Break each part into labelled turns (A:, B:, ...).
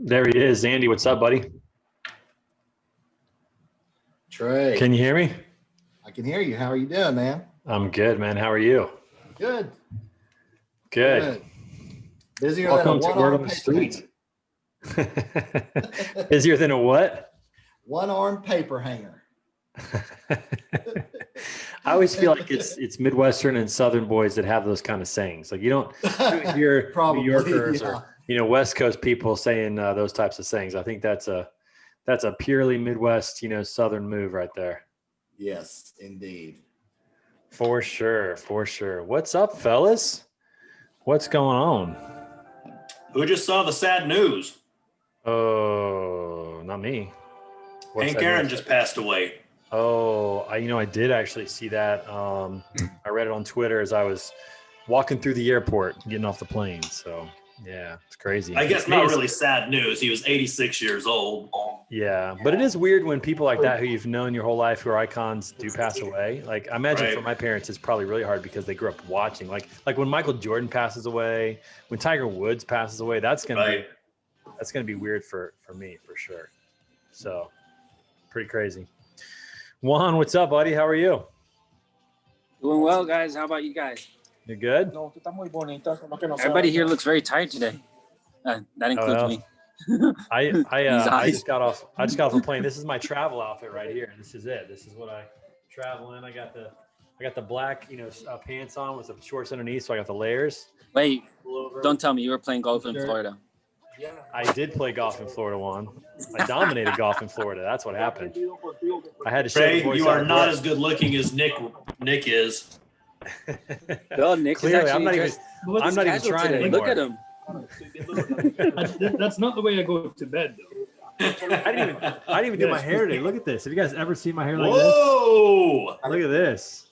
A: There he is. Andy, what's up, buddy?
B: Trey.
A: Can you hear me?
B: I can hear you. How are you doing, man?
A: I'm good, man. How are you?
B: Good.
A: Good.
B: Busier
A: Welcome
B: than
A: to
B: a
A: Word on
B: one-armed
A: the
B: paper
A: Street.
B: hanger.
A: Busier than a what?
B: One-armed paper hanger.
A: I always feel like it's Midwestern and Southern boys that have those kind of sayings. Like you don't hear
B: Probably,
A: New Yorkers
B: yeah.
A: or West Coast people saying those types of sayings. I think that's a purely Midwest Southern move right there.
B: Yes, indeed.
A: For sure, for sure. What's up, fellas? What's going on?
C: Who just saw the sad news?
A: Oh, not me. What's
C: Hank
A: that
C: Aaron
A: news?
C: just passed away.
A: Oh, I did actually see that. I read it on Twitter as I was walking through the airport, getting off the plane. So yeah, it's crazy.
C: I guess not really sad news. He was 86 years old.
A: Yeah, but it is weird when people like that who you've known your whole life, who are icons, do pass away. Like I imagine for my parents, it's probably really hard because they grew up watching. Like when Michael Jordan passes away, when Tiger Woods passes away, that's gonna be weird for me for sure. So pretty crazy. Juan, what's up, buddy? How are you?
D: Doing well, guys. How about you guys?
A: You good?
D: Everybody here looks very tired today. That includes me.
A: I just got off the plane. This is my travel outfit right here. This is it. This is what I travel in. I got the black, pants on with the shorts underneath, so I got the layers.
D: Wait, don't tell me you were playing golf in Florida.
A: I did play golf in Florida, Juan. I dominated golf in Florida. That's what happened. I had to show
C: Ray,
A: the boys
C: you
A: how
C: are
A: to
C: not
A: play.
C: as good looking as Nick is.
D: Well, Nick
A: Clearly, I'm not even
D: casual
A: trying
D: today.
A: anymore.
D: Look at him.
E: That's not the way I go to bed, though.
A: I didn't even do my hair today. Look at this. Have you guys ever seen my hair like
C: Whoa!
A: this? Look at this.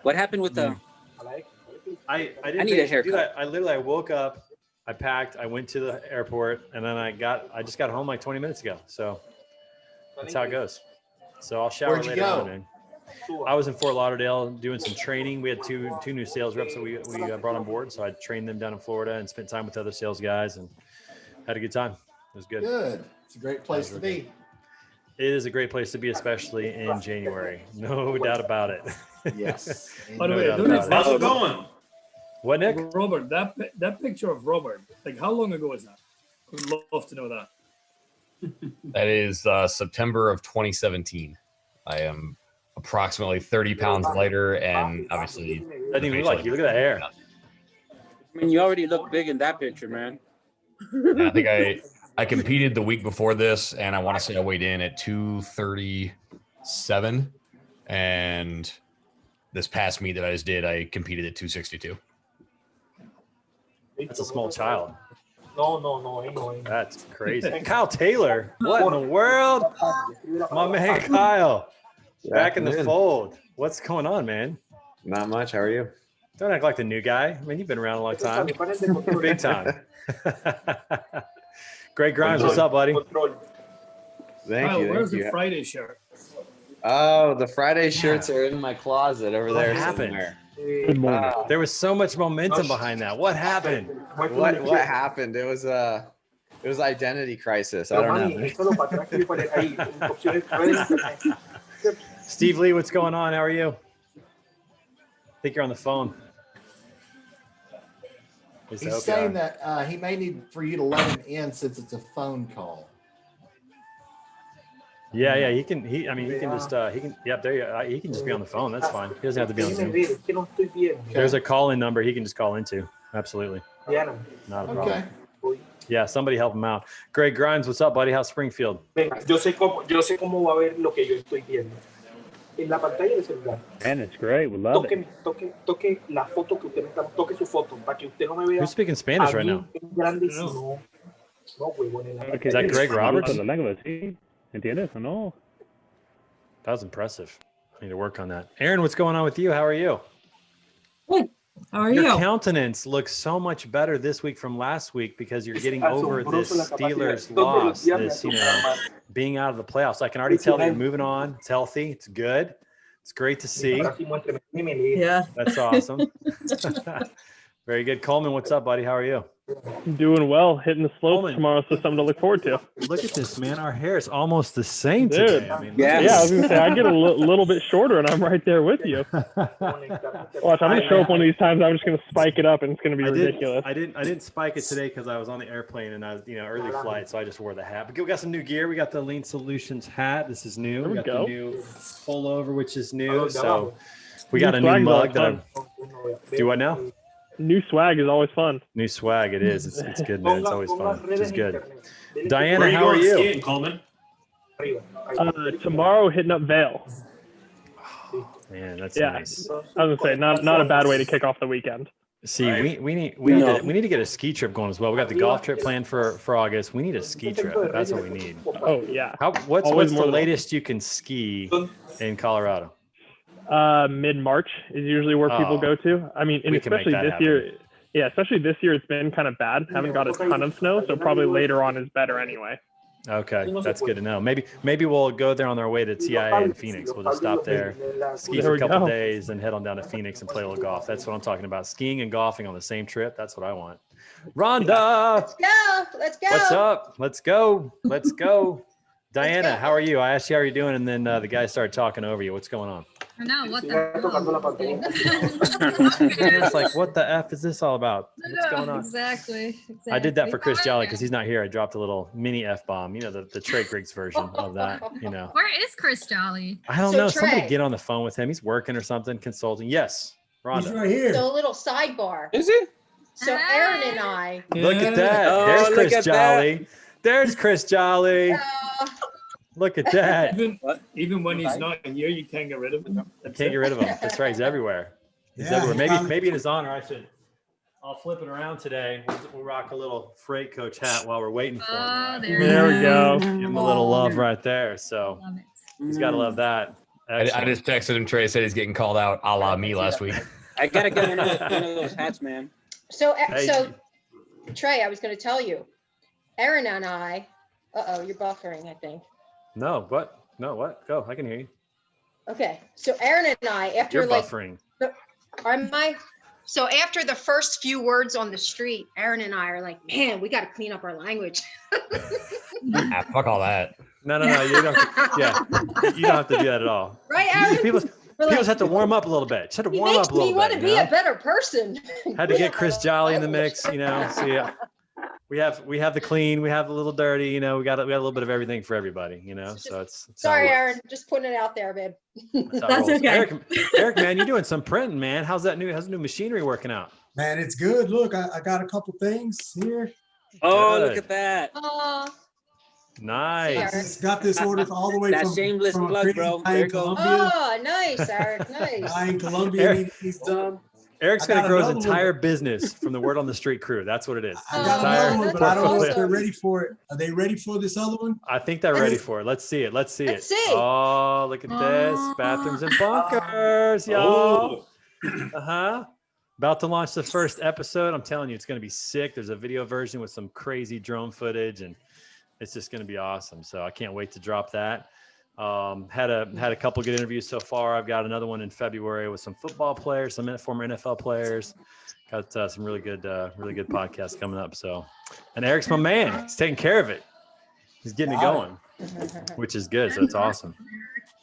D: What happened with the?
A: I
D: need a haircut.
A: do that. I woke up, I packed, I went to the airport, and then I just got home like 20 minutes ago. So that's how it goes. So I'll shower
B: Where'd you
A: later
B: go?
A: on, man. I was in Fort Lauderdale doing some training. We had two new sales reps that we brought on board. So I trained them down in Florida and spent time with other sales guys and had a good time. It was good.
B: Good. It's a great place to be.
A: It is a great place to be, especially in January. No doubt about it.
B: Yes.
E: By the
A: No
E: way,
A: doubt
E: don't
A: about
E: it-
C: How's it going?
A: What, Nick?
E: Robert, that picture of Robert, like how long ago is that? I would love to know that.
F: That is September of 2017. I am approximately 30 pounds lighter, and obviously
A: Doesn't even look like you. Look at that hair.
D: I mean, you already look big in that picture, man.
F: And I think I competed the week before this, and I want to say I weighed in at 237, and this past meet that I just did, I competed at 262.
A: That's a small child. That's crazy. Kyle Taylor. What in the world? My man Kyle. Back in the fold. What's going on, man?
G: Not much. How are you?
A: Don't act like the new guy. I mean, you've been around a long time. Big time. Greg Grimes, what's up, buddy?
G: Thank
E: Kyle,
G: you.
E: where's
G: Thank
E: the
G: you.
E: Friday shirt?
G: Oh, the Friday shirts are in my closet over
A: What
G: there
A: happened?
G: somewhere.
A: There was so much momentum behind that. What happened?
G: What happened? It was identity crisis. I don't know.
A: Steve Lee, what's going on? How are you? I think you're on the phone.
B: He's saying that he may need for you to let him in since it's a phone call.
A: Yeah, he can. He can just. Yep, there you go. He can just be on the phone. That's fine. He doesn't have to be on Zoom. There's a call-in number he can just call into. Absolutely. Not a problem.
B: Okay.
A: Yeah, somebody help him out. Greg Grimes, what's up, buddy? How's Springfield?
H: Yo sé cómo va a ver lo que yo estoy viendo. En la pantalla del celular.
I: Man, it's great. We love it.
H: Toque la foto que usted me está, toque su foto para que usted no me vea.
A: Who's speaking Spanish right now?
H: Grande, no, huevón, en la
I: Okay,
A: Is that Greg Roberts?
I: La lengua, ¿sí? ¿Entiendes o no?
A: That was impressive. I need to work on that. Aaron, what's going on with you? How are you?
J: Good. How are
A: Your
J: you?
A: countenance looks so much better this week from last week because you're getting over this Steelers loss, this, being out of the playoffs. I can already tell that you're moving on. It's healthy. It's good. It's great to see.
J: Yeah.
A: That's awesome. Very good. Coleman, what's up, buddy? How are you?
I: Doing well, hitting the slopes
A: Coleman.
I: tomorrow, so something to look forward to.
A: Look at this, man. Our hair is almost the same
I: Dude.
A: today. I mean,
D: Yeah.
I: Yeah, I was gonna say I get a little bit shorter, and I'm right there with you. Watch, I'm gonna show up one of these times. I'm just gonna spike it up, and it's gonna be ridiculous.
A: I didn't spike it today because I was on the airplane and I was early flight, so I just wore the hat. But we got some new gear. We got the Lean Solutions hat. This is new.
I: There we
A: got
I: go.
A: the new pullover, which is new. So we got a new
I: swag's
A: mug.
I: always
A: Do what now?
I: New swag is always fun.
A: New swag. It is. It's good, man. It's always fun. Which is good.
C: Where
A: Diana,
C: are you
A: how are
C: going
A: you?
C: skiing, Coleman?
I: Tomorrow, hitting up Vail.
A: Man, that's
I: Yeah.
A: nice.
I: I was gonna say not a bad way to kick off the weekend.
A: See, we need to get a ski trip going as well. We got the golf trip planned for August. We need a ski trip. That's what we need.
I: Oh yeah.
A: What's
I: Always
A: the
I: more than-
A: latest you can ski in Colorado?
I: Mid-March is usually where people go to. I mean, and
A: We can make
I: especially
A: that
I: this
A: happen.
I: year. Yeah, especially this year, it's been kind of bad. Haven't got a ton of snow, so probably later on is better anyway.
A: Okay, that's good to know. Maybe we'll go there on our way to TIA in Phoenix. We'll just stop there, ski
I: There
A: for a
I: we
A: couple
I: go.
A: days, and head on down to Phoenix and play a little golf. That's what I'm talking about. Skiing and golfing on the same trip. That's what I want. Rhonda,
J: Let's go. Let's go.
A: what's up? Let's go. Let's go. Diana, how are you? I asked you how you're doing, and then the guy started talking over you. What's going on?
J: I know. What
A: It's like, what the F is this all about? What's going on?
J: Exactly.
A: I did that for Chris Jolly because he's not here. I dropped a little mini F-bomb, the Trey Griggs version of that,
J: Where is Chris Jolly?
A: I don't
B: So,
A: know. Somebody
B: Trey.
A: get on the phone with him. He's working or something, consulting. Yes, Rhonda.
B: right here.
K: So a little sidebar.
D: Is it?
K: So Aaron and I,
A: Look at that.
D: Oh,
A: There's
D: look
A: Chris
D: at that.
A: Jolly. There's Chris Jolly. Look at that.
E: Even when he's not here, you can't get rid of him.
A: You can't get rid of him. That's right. He's everywhere. He's everywhere. Maybe in his honor, I'll flip it around today. We'll rock a little freight coach hat while we're waiting for him.
I: There we go.
A: Give him a little love right there. So he's got to love that.
F: I just texted him. Trey said he's getting called out a la me last week.
D: I gotta get one of those hats, man.
K: so Trey, I was going to tell you, Aaron and I. You're buffering, I think.
A: No, what? No, what? Go. I can hear you.
K: Okay, so Aaron and I, after
A: You're
K: like,
A: buffering.
K: am I? So after the first few words on the street, Aaron and I are like, man, we got to clean up our language.
F: Fuck all that.
A: No. You don't. You don't have to do that at all.
K: Right, Aaron?
A: People just have to warm up a little bit. Just have to
K: He
A: warm
K: makes
A: up a little
K: me want to
A: bit.
K: be a better person.
A: Had to get Chris Jolly in the mix. So yeah, we have the clean, we have the little dirty. We got a little bit of everything for everybody. So it's
K: Sorry,
A: how it
K: Aaron, just putting it out there, babe.
A: works. That's how it
J: That's
A: rolls.
J: okay.
A: Eric, man, you're doing some printing, man. How's the new machinery working out?
L: Man, it's good. Look, I got a couple things here.
D: Oh,
A: Good.
D: look at that.
A: Nice.
L: Got this order all the way
D: That
L: from
D: shameless
L: from a
D: plug,
L: crazy
D: bro.
L: guy
D: There
L: in
D: you go.
L: Colombia.
K: Oh, nice, Eric, nice.
L: Guy in Colombia, he's done.
A: Eric's
L: I
A: gonna
L: got
A: grow his
L: another
A: entire business from the Word on the Street crew. That's what it is.
L: I
A: His
L: got
A: entire
L: another one, but I don't know if
A: portfolio.
L: they're ready for it. Are they ready for this other one?
A: I think they're ready for it. Let's see it. Let's see
K: Let's
A: it.
K: see.
A: Oh, look at this. Bathrooms and bunkers, y'all. About to launch the first episode. I'm telling you, it's going to be sick. There's a video version with some crazy drone footage, and it's just going to be awesome. So I can't wait to drop that. Had a couple good interviews so far. I've got another one in February with some football players, some former NFL players. Got some really good podcasts coming up. So, and Eric's my man. He's taking care of it. He's getting it going, which is good. So it's awesome.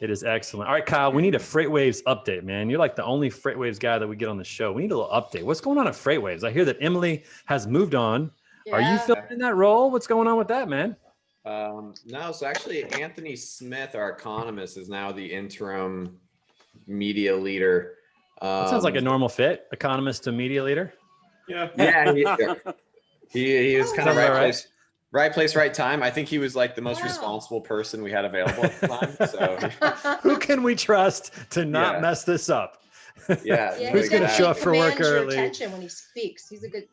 A: It is excellent. All right, Kyle, we need a FreightWaves update, man. You're like the only FreightWaves guy that we get on the show. We need a little update. What's going on at FreightWaves? I hear that Emily has moved on. Are you filling in that role? What's going on with that, man?
G: No, so actually Anthony Smith, our economist, is now the interim media leader.
A: That sounds like a normal fit, economist to media leader.
G: Yeah, he was kind of right place, right time. I think he was like the most responsible person we had available at the time. So
A: who can we trust to not mess this up?
G: Yeah,
A: who's going to show up for work early?
K: Attention when he speaks. He's a good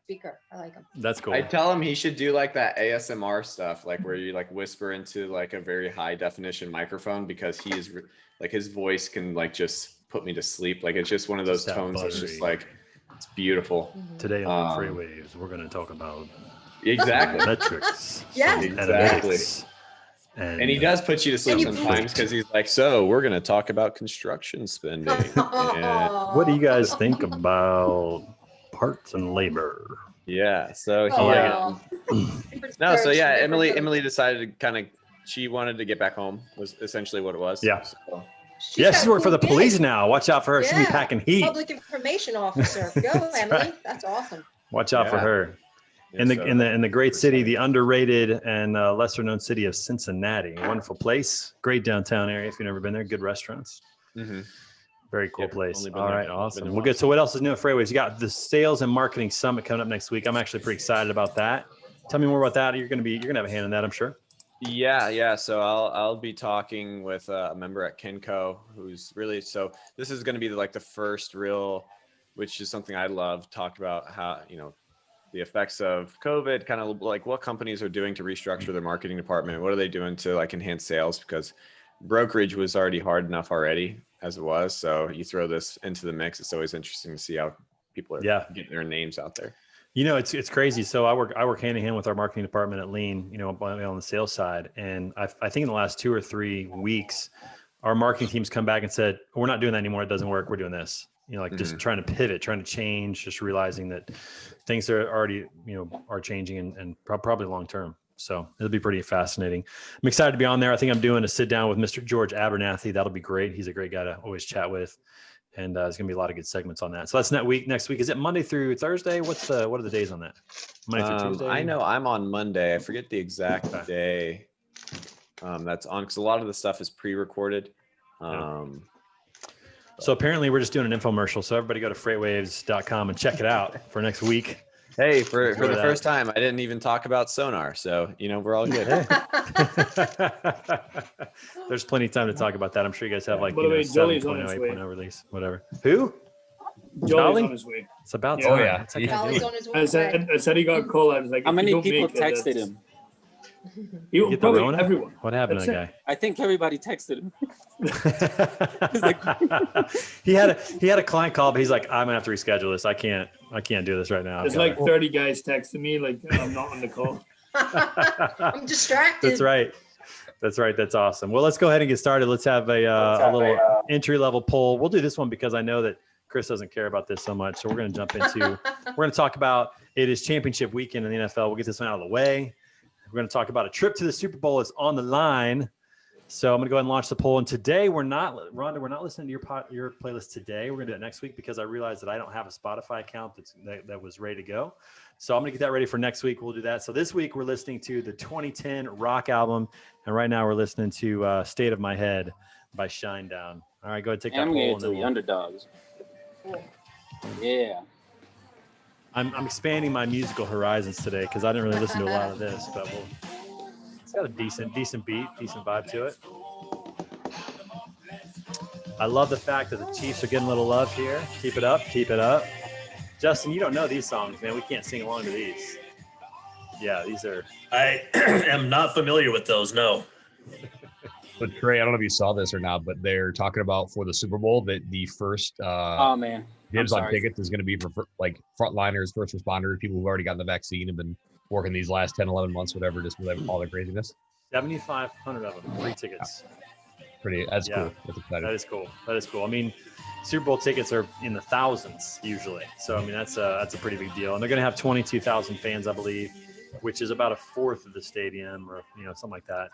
K: speaker. I like him.
A: That's cool.
G: I tell him he should do like that ASMR stuff, like where you like whisper into like a very high definition microphone, because he is like his voice can like just put me to sleep. Like it's just one of those tones that's just like it's beautiful.
A: Today on FreightWaves, we're going to talk about metrics.
K: Yes,
G: exactly. And he does put you to sleep sometimes because he's like, so we're going to talk about construction spending.
A: What do you guys think about parts and labor?
G: Yeah. So he,
K: Oh,
G: no. So yeah, Emily decided to kind of. She wanted to get back home. Was essentially what it was.
A: Yeah.
G: So,
A: She's working for the police now. Watch out for her. She'll be packing heat.
K: Public information officer. Go, Emily.
A: right.
K: That's awesome.
A: Watch out for her. In the great city, the underrated and lesser known city of Cincinnati. Wonderful place. Great downtown area. If you've never been there, good restaurants. Very cool place. All right, awesome. Well, good. So what else is new at Freightwaves? You got the Sales and Marketing Summit coming up next week. I'm actually pretty excited about that. Tell me more about that. You're gonna have a hand in that, I'm sure.
G: Yeah. So I'll be talking with a member at Kenco who's really, so this is going to be like the first real, which is something I love, talk about how, the effects of COVID, kind of like what companies are doing to restructure their marketing department. What are they doing to like enhance sales? Because brokerage was already hard enough already as it was. So you throw this into the mix. It's always interesting to see how people are getting their names out there.
A: It's crazy. So I work hand in hand with our marketing department at Lean, on the sales side. And I think in the last 2 or 3 weeks, our marketing teams come back and said, we're not doing that anymore. It doesn't work. We're doing this, just trying to pivot, trying to change, just realizing that things are already, are changing and probably long-term. So it'll be pretty fascinating. I'm excited to be on there. I think I'm doing a sit down with Mr. George Abernathy. That'll be great. He's a great guy to always chat with. And there's going to be a lot of good segments on that. So that's next week. Is it Monday through Thursday? What are the days on that? Monday through Tuesday?
G: I know I'm on Monday. I forget the exact day that's on, because a lot of the stuff is pre-recorded.
A: So apparently we're just doing an infomercial. So everybody go to freightwaves.com and check it out for next week.
G: Hey, for the first time, I didn't even talk about sonar. So, we're all good.
A: There's plenty of time to talk about that. I'm sure you guys have like
E: 7.0,
A: 8.0 release, whatever. Who?
E: Jolly's on his way.
A: It's about
E: Yeah.
A: time.
F: Oh, yeah.
A: What's that guy
K: Jolly's
A: doing?
K: on his way.
E: I said he got called. I was like,
D: How
E: if
D: many
E: you don't
D: people
E: make it,
D: texted
E: that's-
D: him?
E: You
A: Get the
E: probably
A: Rona?
E: everyone.
A: What happened to
E: That's
A: that
D: I think everybody texted him.
A: guy? He had a client call, but he's like, I'm gonna have to reschedule this. I can't do this right now.
E: There's like 30 guys texting me like I'm not on the call.
K: I'm distracted.
A: That's right. That's awesome. Well, let's go ahead and get started. Let's have a little entry level poll. We'll do this one because I know that Chris doesn't care about this so much. So we're going to jump into, we're going to talk about, it is championship weekend in the NFL. We'll get this one out of the way. We're going to talk about a trip to the Super Bowl is on the line. So I'm going to go ahead and launch the poll. And today Rhonda, we're not listening to your playlist today. We're going to do it next week because I realized that I don't have a Spotify account that was ready to go. So I'm going to get that ready for next week. We'll do that. So this week we're listening to the 2010 rock album. And right now we're listening to State of My Head by Shinedown. All right, go ahead and take that
D: I'm
A: poll.
D: going
A: And
D: to
A: then
D: the
A: we'll...
D: underdogs. Yeah.
A: I'm expanding my musical horizons today because I didn't really listen to a lot of this, but it's got a decent beat, decent vibe to it. I love the fact that the Chiefs are getting a little love here. Keep it up. Justin, you don't know these songs, man. We can't sing along to these. Yeah, these are.
C: I am not familiar with those. No.
F: But Trey, I don't know if you saw this or not, but they're talking about for the Super Bowl that the first
D: Oh man.
F: dibs on tickets is going to be for like frontliners, first responders, people who've already gotten the vaccine and been working these last 10, 11 months, whatever, just with all their craziness.
A: 7,500 of them, free tickets.
F: That's cool. That's exciting.
A: That is cool. I mean, Super Bowl tickets are in the thousands usually. So, I mean, that's a pretty big deal. And they're going to have 22,000 fans, I believe, which is about a fourth of the stadium or, something like that.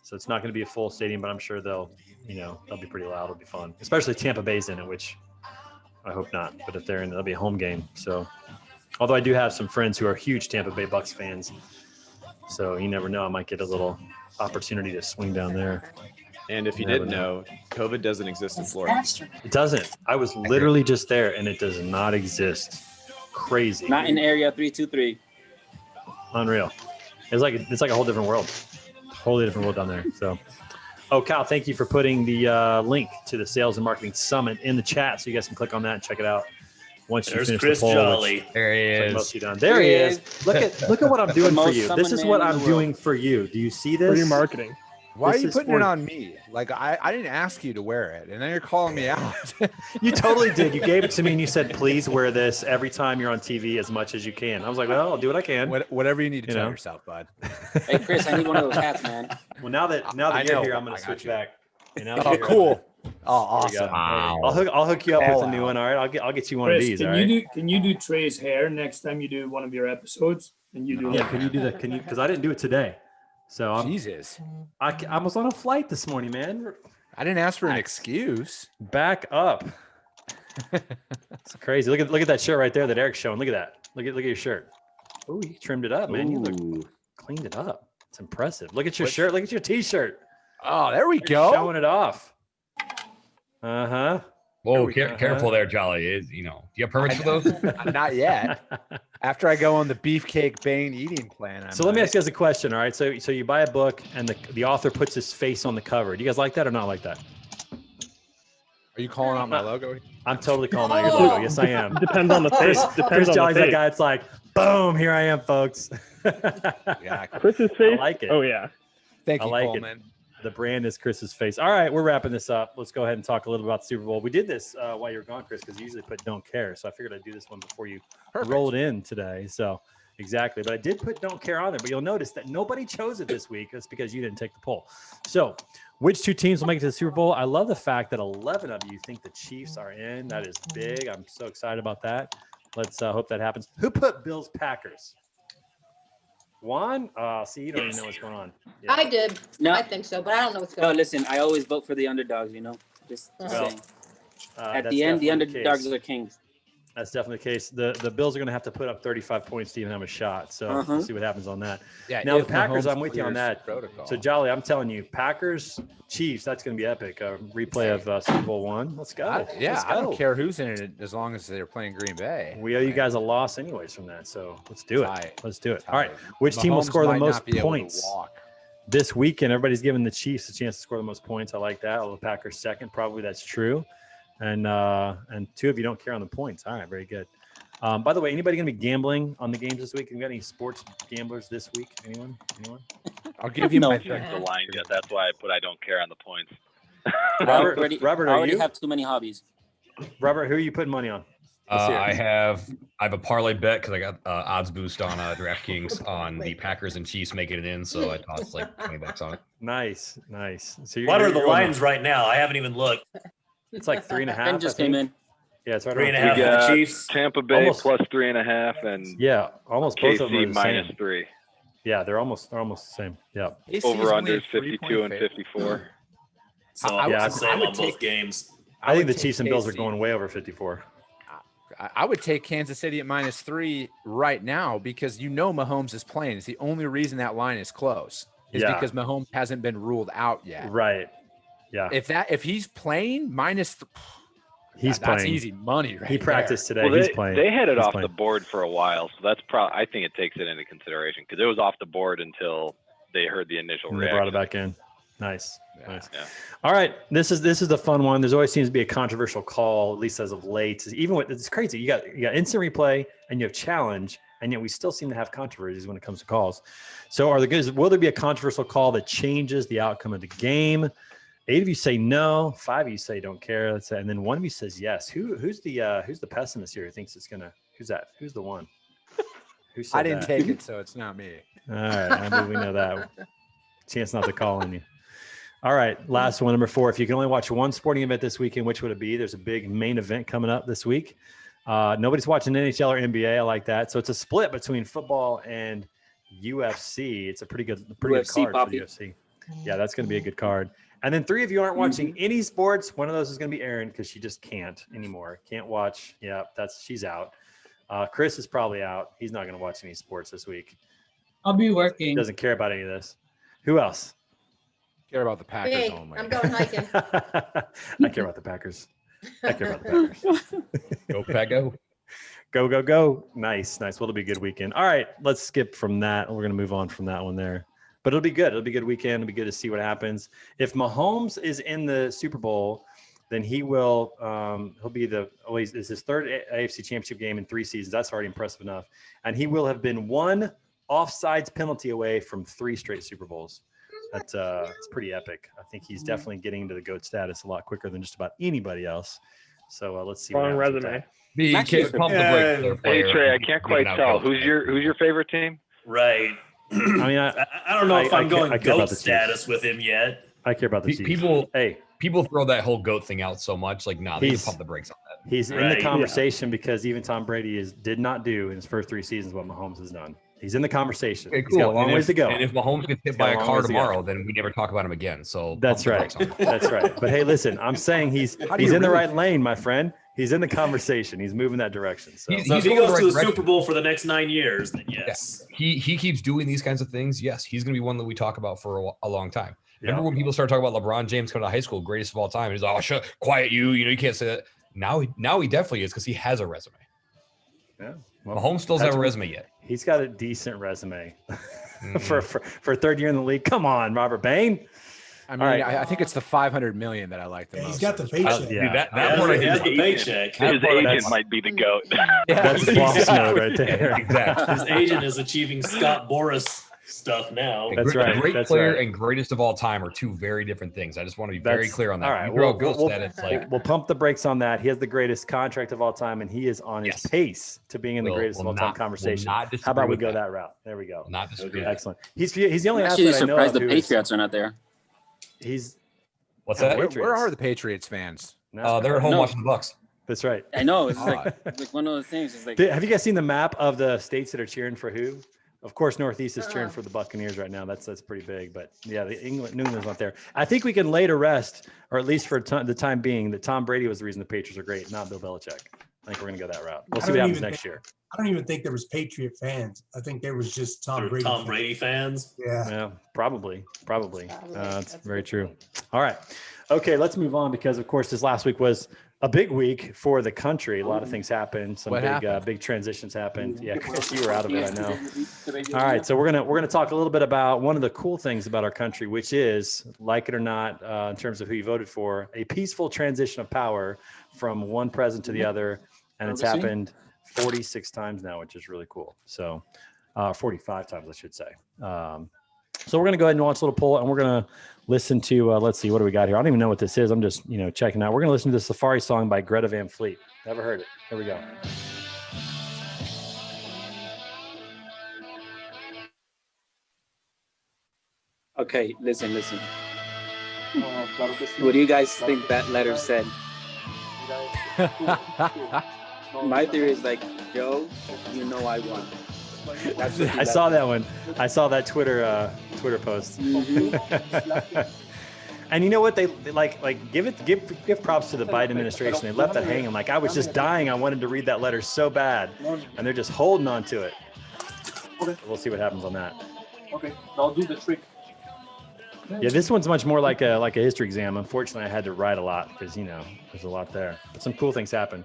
A: So it's not going to be a full stadium, but I'm sure they'll be pretty loud. It'll be fun, especially Tampa Bay's in it, which I hope not. But if they're in, it'll be a home game. So, although I do have some friends who are huge Tampa Bay Bucks fans, so you never know. I might get a little opportunity to swing down there.
G: And if you didn't know, COVID doesn't exist in Florida.
A: It doesn't. I was literally just there, and it does not exist. Crazy.
D: Not in Area 323.
A: Unreal. It's like a whole different world. Totally different world down there. So, Kyle, thank you for putting the link to the Sales and Marketing Summit in the chat, so you guys can click on that and check it out. Once
C: There's
A: you finish
C: Chris
A: the poll,
C: Jolly.
F: There he is.
A: Mostly done. There he is. Look at what I'm doing for you. This is what I'm doing for you. Do you see this?
I: For your marketing.
M: Why
A: This
M: are you
A: is
M: putting
A: for-
M: it on me? Like I didn't ask you to wear it, and then you're calling me out.
A: You totally did. You gave it to me and you said, please wear this every time you're on TV as much as you can. I was like, well, I'll do what I can.
M: Whatever you need to
A: You
M: tell
A: know?
M: yourself, bud.
D: Hey Chris, I need one of those hats, man.
A: Well, now that
M: I
A: you're
M: know.
A: here, I'm
M: I
A: going to
M: got
A: switch
M: you.
A: back. And now
M: Oh,
A: that you're
M: cool. Oh,
A: There we go.
M: awesome!
F: Wow.
A: I'll hook you up with
M: Call
A: a new
M: out.
A: one. All right, I'll get you one
E: Chris,
A: of these.
E: can
A: All
E: you
A: right.
E: can you do Trey's hair next time you do one of your episodes? And you do
A: Yeah, can you do that? Can you? Because I didn't do it today. So
M: Jesus,
A: I was on a flight this morning, man.
M: I didn't ask for an excuse.
A: Back up. It's crazy. Look at that shirt right there that Eric's showing. Look at that. Look at your shirt. Oh, you trimmed it up, man. You look cleaned it up. It's impressive. Look at your shirt. Look at your t-shirt.
M: Oh, there we
A: You're
M: go.
A: showing it off. Uh-huh.
F: Whoa, careful there, Jolly. Do you have permits for those?
M: Not yet. After I go on the Beefcake Bane eating plan.
A: So let me ask you guys a question. All right. So you buy a book and the author puts his face on the cover. Do you guys like that or not like that?
M: Are you calling out my logo?
A: I'm totally calling out your logo. Yes, I am.
I: Depends on the face.
A: Chris Jolly's that guy. It's like, boom, here I am, folks.
M: Yeah.
I: Chris's face.
A: I like it.
I: Oh yeah.
M: Thank
A: I
M: you,
A: like
M: Coleman.
A: The brand is Chris's face. All right, we're wrapping this up. Let's go ahead and talk a little about the Super Bowl. We did this while you were gone, Chris, because you usually put Don't Care. So I figured I'd do this one before you rolled in today. So exactly. But I did put Don't Care on there. But you'll notice that nobody chose it this week. That's because you didn't take the poll. So which two teams will make it to the Super Bowl? I love the fact that 11 of you think the Chiefs are in. That is big. I'm so excited about that. Let's hope that happens. Who put Bills Packers? Juan? See, you don't even know what's going on. Yeah.
K: I did.
D: No.
K: I think so, but I don't know what's going
D: No,
K: on.
D: listen, I always vote for the underdogs, Just
A: Well,
D: saying. At
A: that's
D: the end, the
A: definitely
D: underdogs
A: case.
D: are kings.
A: That's definitely the case. The Bills are going to have to put up 35 points to even have a shot. So we'll see what happens on that.
M: Yeah,
A: Now the
M: if
A: Packers,
M: Mahomes
A: I'm with you on
M: clears
A: that.
M: protocol.
A: So Jolly, I'm telling you, Packers, Chiefs, that's going to be epic. Replay of Super Bowl one. Let's go.
M: I
A: Let's
M: don't
A: go.
M: care who's in it as long as they're playing Green Bay.
A: We owe you guys a loss anyways from that. So let's do it.
M: Tight.
A: Let's do it.
M: Tight.
A: All right. Which team will
M: Mahomes
A: score the
M: might not
A: most
M: be able to
A: points
M: walk.
A: this weekend? Everybody's giving the Chiefs a chance to score the most points. I like that. The Packers second. Probably that's true. And two of you don't care on the points. All right. Very good. By the way, anybody going to be gambling on the games this week? Have you got any sports gamblers this week? Anyone?
M: I'll give you my
N: checked the line yet. That's why I don't care on the points.
A: Robert,
D: I
A: are
D: already
A: you?
D: have too many hobbies.
A: Robert, who are you putting money on?
F: I have a parlay bet because I got odds boost on DraftKings on the Packers and Chiefs making it in, so I tossed like $20 on it.
A: Nice. So
C: What are the lines right now? I haven't even looked.
A: It's like 3.5.
D: Ben just came in.
A: Yeah, it's right
C: 3.5
A: around
C: for the
N: got
C: Chiefs.
N: Tampa Bay
A: Almost.
N: plus 3.5 and
A: Yeah, almost both of them are
N: KC
A: the
N: minus
A: same.
N: 3.
A: Yeah, they're almost the same. Yeah.
M: KC's
N: Over
M: only
N: under
M: a
N: 52 and
M: 3-point
N: 54.
C: So
M: I
C: I'm
A: would-
C: the
A: I
C: same
M: would
C: on
M: take-
C: both games.
A: I think the
M: would
A: Chiefs
M: take
A: and Bills are
M: KC.
A: going way over 54.
M: I would take Kansas City at -3 right now because Mahomes is playing. It's the only reason that line is close is
A: Yeah.
M: because Mahomes hasn't been ruled out yet.
A: Right. Yeah.
M: If he's playing
A: He's
M: that's
A: playing.
M: easy money right
A: He practiced today.
N: Well,
A: He's playing.
N: they had it
A: He's
N: off
A: playing.
N: the board for a while, so that's probably. I think it takes it into consideration because it was off the board until they heard the initial
A: And they
N: reaction.
A: brought it back in. Nice. Nice.
N: Yeah.
A: All right. This is the fun one. There's always seems to be a controversial call, at least as of late. Even with it's crazy. You got instant replay and you have challenge, and yet we still seem to have controversies when it comes to calls. So will there be a controversial call that changes the outcome of the game? 8 of you say no, 5 of you say don't care. And then 1 of you says yes. Who's the pessimist here who thinks it's gonna? Who's that? Who's the one? Who said
M: I didn't
A: that?
M: take it, so it's not me.
A: All right, I believe we know that. Chance not to call on you. All right, last one, number 4. If you can only watch one sporting event this weekend, which would it be? There's a big main event coming up this week. Nobody's watching NHL or NBA. I like that. So it's a split between football and UFC. It's a pretty good
D: UFC,
A: card
D: Poppy.
A: for the UFC. Yeah, that's going to be a good card. And then 3 of you aren't watching any sports. One of those is going to be Erin because she just can't anymore. Can't watch. Yeah, she's out. Chris is probably out. He's not going to watch any sports this week.
O: I'll be working.
A: Doesn't care about any of this. Who else?
M: Care about the Packers
K: Hey,
M: only.
K: I'm going hiking.
A: I care about the Packers. I care about the Packers.
F: Go Pack, go.
A: Go. Nice. Well, it'll be a good weekend. All right, let's skip from that. We're going to move on from that one there. But it'll be good. It'll be a good weekend. It'll be good to see what happens. If Mahomes is in the Super Bowl, then he'll be it's his 3rd AFC Championship game in 3 seasons. That's already impressive enough. And he will have been 1 offsides penalty away from 3 straight Super Bowls. That's it's pretty epic. I think he's definitely getting into the GOAT status a lot quicker than just about anybody else. So let's see.
I: Wrong
A: what happens with
I: resume.
A: that.
F: Pump the brakes there,
N: Hey
F: player.
N: Trey, I can't quite
F: Giving out
N: tell.
F: votes.
N: Who's your favorite team?
C: Right.
A: I mean,
C: I don't know if I'm going
A: I care about
C: GOAT
A: the Chiefs.
C: status with him yet.
A: I care about the Chiefs.
F: People,
A: Hey,
F: people throw that whole GOAT thing out so much. Like, nah, they need to pump the brakes on that.
A: He's in the conversation because even Tom Brady did not do in his first 3 seasons what Mahomes has done. He's in the conversation.
F: Okay, cool.
A: He's got a long ways to go.
F: And if Mahomes gets hit by a car tomorrow, then we never talk about him again. So
A: that's right. That's right. But hey, listen, I'm saying he's in the right lane, my friend. He's in the conversation. He's moving that direction. So,
C: if he goes to the Super Bowl for the next 9 years, then yes.
F: Yeah. He keeps doing these kinds of things. Yes, he's going to be one that we talk about for a long time. Remember when people started talking about LeBron James coming to high school, greatest of all time? He's like, oh, quiet you. You can't say that. Now he definitely is because he has a resume.
A: Yeah.
F: Well, Mahomes still doesn't have a resume yet.
A: He's got a decent resume for third year in the league. Come on, Robert Bain.
M: I mean, I think it's the 500 million that I like the most.
L: He's got the paycheck.
F: That part of his
C: paycheck.
N: His agent might be the GOAT.
A: That's boss mode right there.
F: Exactly.
C: His agent is achieving Scott Boras stuff now.
A: That's right.
F: Great
A: That's
F: player
A: right.
F: and greatest of all time are two very different things. I just want to be very clear on that.
A: All right.
F: You throw a GOAT stat, it's like
A: we'll pump the brakes on that. He has the greatest contract of all time, and he is on his pace to being in the greatest of all time conversation. How about we go that route? There we go.
F: Not disagree.
A: Excellent. He's the only
D: I'm actually
A: athlete I know
D: surprised
A: of
D: the
A: who is-
D: Patriots are not there.
A: He's
F: What's that?
M: Where are the Patriots fans?
F: They're at home watching the Bucks.
A: That's right.
D: I know. It's like one of those things. It's like,
A: Have you guys seen the map of the states that are cheering for who? Of course, Northeast is cheering for the Buccaneers right now. That's pretty big. But yeah, New England's not there. I think we can lay to rest, or at least for the time being, that Tom Brady was the reason the Patriots are great, not Bill Belichick. I think we're going to go that route. We'll see what happens next year.
L: I don't even think there was Patriot fans. I think there was just Tom Brady.
C: Tom Brady fans.
L: Yeah.
A: Probably. That's very true. All right. Okay, let's move on because, of course, this last week was a big week for the country. A lot of things happened. Some big transitions happened. Yeah, Chris, you were out of it, I know. All right, so we're gonna talk a little bit about one of the cool things about our country, which is, like it or not, in terms of who you voted for, a peaceful transition of power from one president to the other, and it's happened 46 times now, which is really cool. So, 45 times, I should say. So we're going to go ahead and launch a little poll, and we're going to listen to, let's see, what do we got here? I don't even know what this is. I'm just, checking out. We're going to listen to the Safari song by Greta Van Fleet. Never heard it. Here we go.
O: Okay, listen. What do you guys think that letter said? My theory is like, Joe, you know I won.
A: I saw that one. I saw that Twitter post. And you know what? They give props to the Biden administration. They left that hanging. Like, I was just dying. I wanted to read that letter so bad, and they're just holding on to it. Okay. We'll see what happens on that.
H: Okay, I'll do the trick.
A: Yeah, this one's much more like a history exam. Unfortunately, I had to write a lot because there's a lot there. But some cool things happen.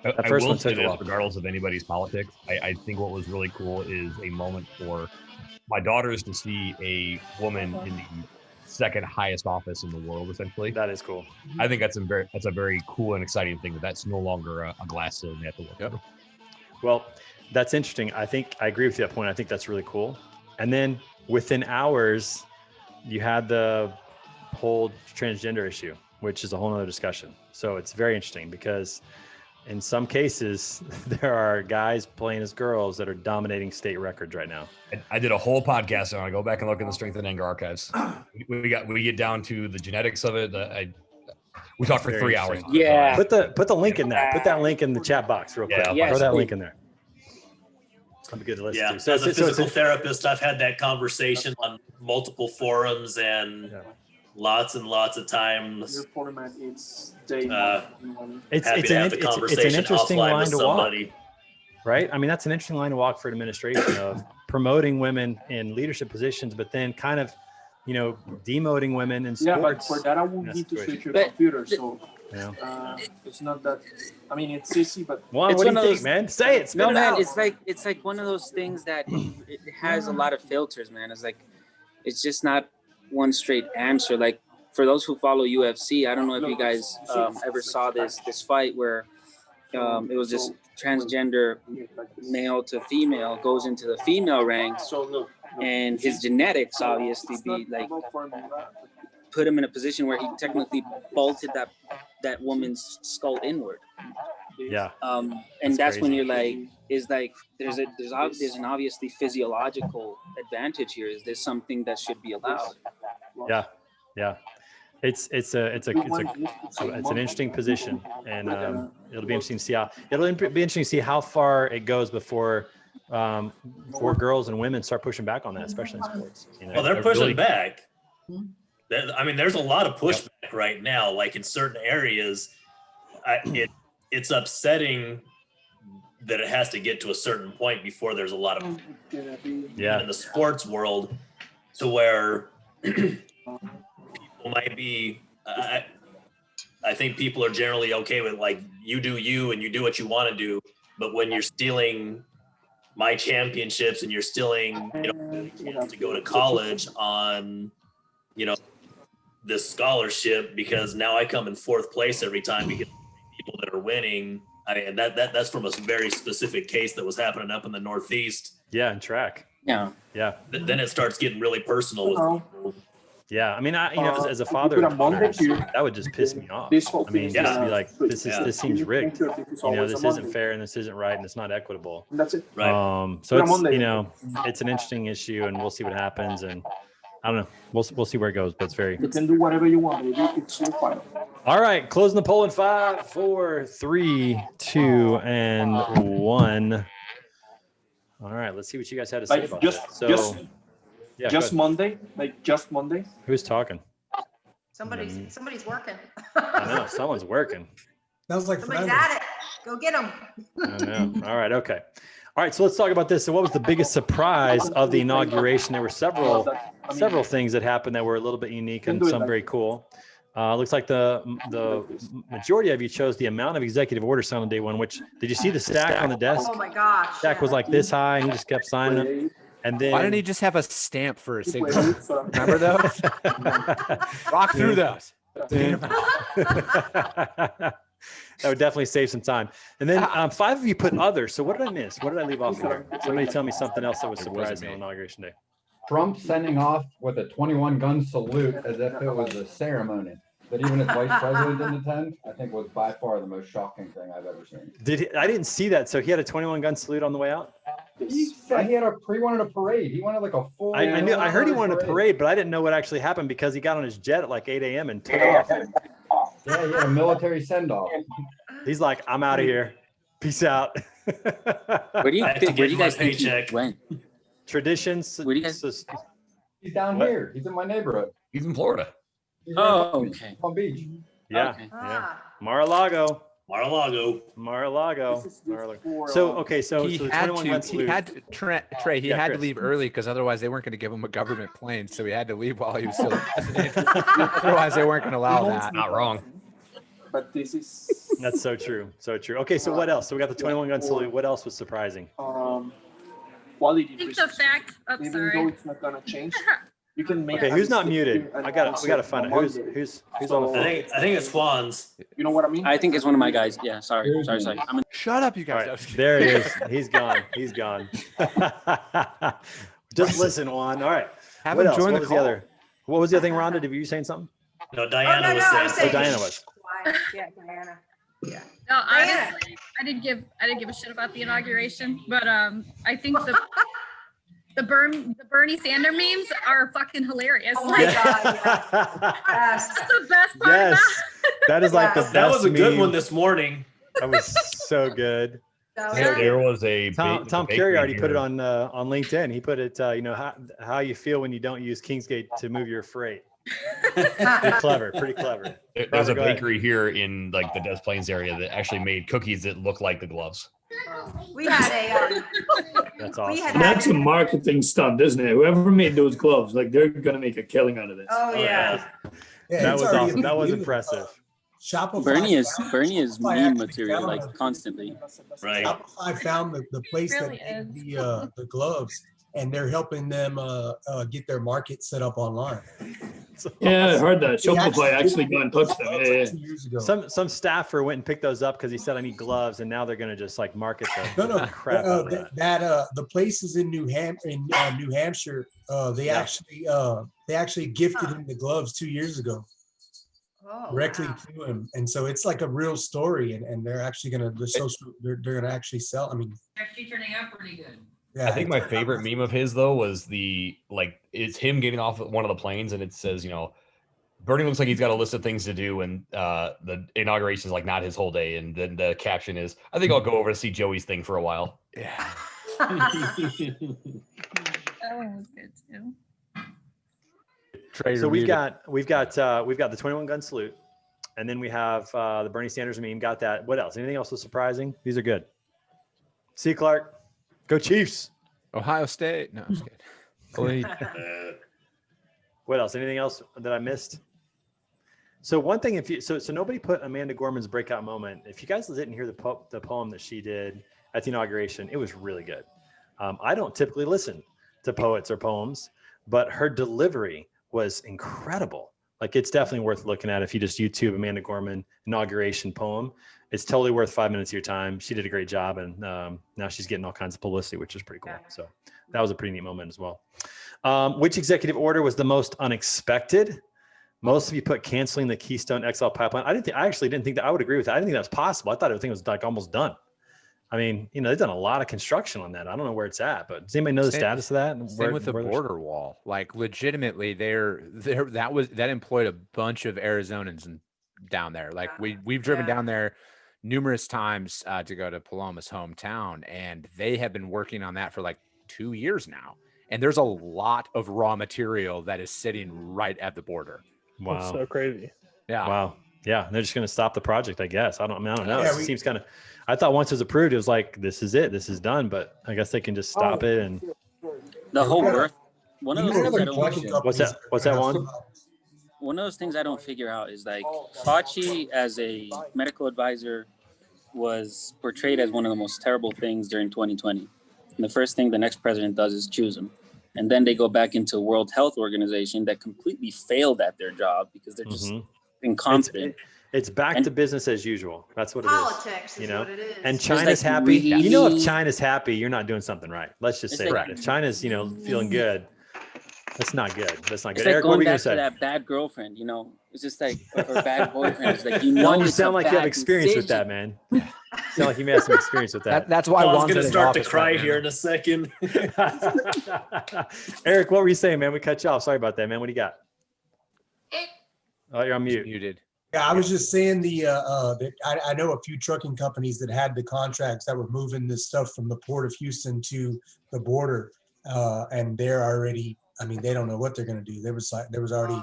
F: I will say this, regardless of anybody's politics, I think what was really cool is a moment for my daughters to see a woman in the second highest office in the world, essentially.
A: That is cool.
F: I think that's a very cool and exciting thing that's no longer a glass ceiling they have to look through.
A: Well, that's interesting. I think I agree with you at that point. I think that's really cool. And then within hours, you had the whole transgender issue, which is a whole nother discussion. So it's very interesting because in some cases, there are guys playing as girls that are dominating state records right now.
F: I did a whole podcast on it. Go back and look in the Strength and Anger archives. We get down to the genetics of it. We talked for 3 hours.
O: Yeah.
A: Put the link in there. Put that link in the chat box real quick.
F: Yeah,
A: throw that link in there. I'm good to listen to.
C: So as a physical therapist, I've had that conversation on multiple forums and lots and lots of times.
H: Your format is day
A: It's an interesting line to walk, right? I mean, that's an interesting line to walk for an administration of promoting women in leadership positions, but then kind of, demoting women in sports.
H: Yeah, but for that I would need to switch your computer. So it's not that. I mean, it's easy, but
A: what do you think, man? Say it.
O: No, man. It's like one of those things that it has a lot of filters, man. It's just not one straight answer. Like, for those who follow UFC, I don't know if you guys ever saw this fight where it was just transgender male to female goes into the female ranks, and his genetics obviously put him in a position where he technically bolted that woman's skull inward.
A: Yeah.
O: And that's when you're like, there's an obviously physiological advantage here. Is there something that should be allowed?
A: Yeah. It's an interesting position, and it'll be interesting to see how far it goes before girls and women start pushing back on that, especially in sports.
C: Well, they're pushing back. I mean, there's a lot of pushback right now. Like in certain areas, it's upsetting that it has to get to a certain point before there's a lot of in the sports world to where people might be. I think people are generally okay with like you do you and you do what you want to do, but when you're stealing my championships and you're stealing to go to college on this scholarship because now I come in fourth place every time because people that are winning. I mean, that's from a very specific case that was happening up in the Northeast.
A: Yeah, in track.
O: Yeah.
C: Then it starts getting really personal with people.
A: Yeah, I mean, as a father of daughters, that would just piss me off. I mean, just to be like, this seems rigged. This isn't fair and this isn't right and it's not equitable.
H: That's it.
A: Right. So it's it's an interesting issue, and we'll see what happens. And I don't know, we'll see where it goes. But it's very.
H: You can do whatever you want, baby. It's your final.
A: All right, closing the poll in 5, 4, 3, 2, and 1. All right, let's see what you guys had to say about that.
H: Just Monday, just Monday.
A: Who's talking?
K: Somebody's working.
A: I know, someone's working.
L: That was like
K: somebody's at it. Go get them.
A: I know. All right, okay. All right, so let's talk about this. So what was the biggest surprise of the inauguration? There were several things that happened that were a little bit unique and some very cool. Looks like the majority of you chose the amount of executive orders signed on day one, which, did you see the stack on the desk?
K: Oh my gosh.
A: Stack was like this high and he just kept signing them. And then,
M: why didn't he just have a stamp for a signature? Remember those? Rock through those.
A: That would definitely save some time. And then 5 of you put others. So what did I miss? What did I leave off here? Somebody tell me something else that was surprising on Inauguration Day.
P: Trump sending off with a 21-gun salute as if it was a ceremony that even his vice president didn't attend, I think was by far the most shocking thing I've ever seen.
A: I didn't see that. So he had a 21-gun salute on the way out?
P: He wanted a parade. He wanted like a full.
A: I heard he wanted a parade, but I didn't know what actually happened because he got on his jet at like 8 a.m. and took off.
P: Yeah, he had a military send-off.
A: He's like, I'm out of here. Peace out.
O: Where do you guys think he went?
A: Traditions.
O: Where do you guys?
P: He's down here. He's in my neighborhood.
F: He's in Florida.
O: Okay.
P: Palm Beach.
A: Yeah.
O: Okay.
A: Yeah. Mar-a-Lago.
C: Mar-a-Lago.
A: So
M: he
A: the
M: had
A: 21
M: to. He had to. Trey. He had to leave early because otherwise they weren't going to give him a government plane. So he had to leave while he was still president. Otherwise they weren't going to allow that.
F: Not wrong.
H: But this is.
A: That's so true. So true. Okay, so what else? So we got the 21-gun salute. What else was surprising?
H: Quality.
J: I think the fact.
H: Even though it's not gonna change, you can make.
A: Okay, who's not muted? We gotta find out who's on the phone.
C: I think it's Juan's.
H: You know what I mean?
O: I think it's one of my guys. Yeah, sorry.
M: Shut up, you guys.
A: Right, there he is. He's gone. Just listen, Juan. All right.
M: Have him join the
A: was
M: call.
A: the other? What was the other thing, Rhonda? Were you saying something?
C: No, Diana was saying.
A: Oh, Diana was.
K: Yeah, Diana. Yeah.
J: No, honestly, I didn't give a shit about the inauguration, but I think the Bernie Sanders memes are fucking hilarious.
K: Oh my god!
J: That's the best part about
A: That is like the best.
C: That was a good
A: meme.
C: one this morning.
A: That was so good.
F: There was a
A: Tom Carey already put it on LinkedIn. He put it, how you feel when you don't use Kingsgate to move your freight. Pretty clever.
F: There's a bakery here in like the Des Plaines area that actually made cookies that look like the gloves.
K: We had a.
A: That's awesome.
E: That's a marketing stunt, isn't it? Whoever made those gloves, like they're gonna make a killing out of this.
K: Oh yeah.
A: That was awesome. That was impressive.
L: Shopify.
O: Bernie is meme material like constantly.
C: Right.
L: Shopify found the place that made the gloves, and they're helping them get their market set up online.
E: Yeah, I heard that. Shopify actually got in touch with them. Yeah.
L: 2 years ago.
A: Some staffer went and picked those up because he said I need gloves, and now they're gonna just like market the crap out of that.
L: The places in New Hampshire, they actually gifted him the gloves 2 years ago. directly to him. And so it's like a real story, and they're actually gonna they're gonna actually sell. I mean,
Q: Actually turning out pretty good.
L: yeah,
F: I think my favorite meme of his though was it's him getting off one of the planes and it says, Bernie looks like he's got a list of things to do and the inauguration is like not his whole day. And then the caption is, I think I'll go over to see Joey's thing for a while.
M: Yeah.
J: That one was good too.
A: So we've got the 21 gun salute, and then we have the Bernie Sanders meme. Got that. What else? Anything else was surprising? These are good. See, Clark, go Chiefs.
M: Ohio State. No, I'm just kidding.
A: What else? Anything else that I missed? So one thing, so nobody put Amanda Gorman's breakout moment. If you guys didn't hear the poem that she did at the inauguration, it was really good. I don't typically listen to poets or poems, but her delivery was incredible. Like, it's definitely worth looking at if you just YouTube Amanda Gorman inauguration poem. It's totally worth 5 minutes of your time. She did a great job, and now she's getting all kinds of publicity, which is pretty cool. So that was a pretty neat moment as well. Which executive order was the most unexpected? Most of you put canceling the Keystone XL pipeline. I actually didn't think that. I would agree with that. I didn't think that was possible. I thought everything was like almost done. I mean, they've done a lot of construction on that. I don't know where it's at, but does anybody know the status of that?
M: Same with the border wall. Like, legitimately, that employed a bunch of Arizonans down there. Like, we've driven down there numerous times to go to Paloma's hometown, and they have been working on that for like 2 years now. And there's a lot of raw material that is sitting right at the border.
A: Wow,
I: that's so crazy.
M: Yeah.
A: Wow. Yeah, they're just going to stop the project, I guess. I don't know.
L: Yeah,
A: It seems kind of. I thought once it was approved, it was like, this is it, this is done. But I guess they can just stop it and.
O: The whole birth. One of those things I don't.
A: What's that? What's that one?
O: One of those things I don't figure out is like Fauci as a medical advisor was portrayed as one of the most terrible things during 2020. And the first thing the next president does is choose him. And then they go back into World Health Organization that completely failed at their job because they're just incompetent.
A: It's back to business as usual. That's what it is.
K: Politics is what it is.
A: And China's happy. If China's happy, you're not doing something right. Let's just say that. If China's, feeling good, that's not good. That's not good.
O: It's like
A: Eric, what were
O: going
A: you gonna
O: back
A: say?
O: to that bad girlfriend, It's just like, or bad boyfriend. It's like,
A: No, you
O: it's
A: sound
O: a
A: like you have
O: bad
A: experience with that,
O: decision.
A: man. You sound like you may have some experience with that.
M: That's why
C: I was
M: Juan's
C: going to
M: in
C: start to
M: office
C: cry
M: right
C: here
M: now.
C: in a second.
A: Eric, what were you saying, man? We cut you off. Sorry about that, man. What do you got? Oh, you're on mute.
M: Muted.
L: Yeah, I was just saying I know a few trucking companies that had the contracts that were moving this stuff from the port of Houston to the border, and they're already. I mean, they don't know what they're going to do. There was already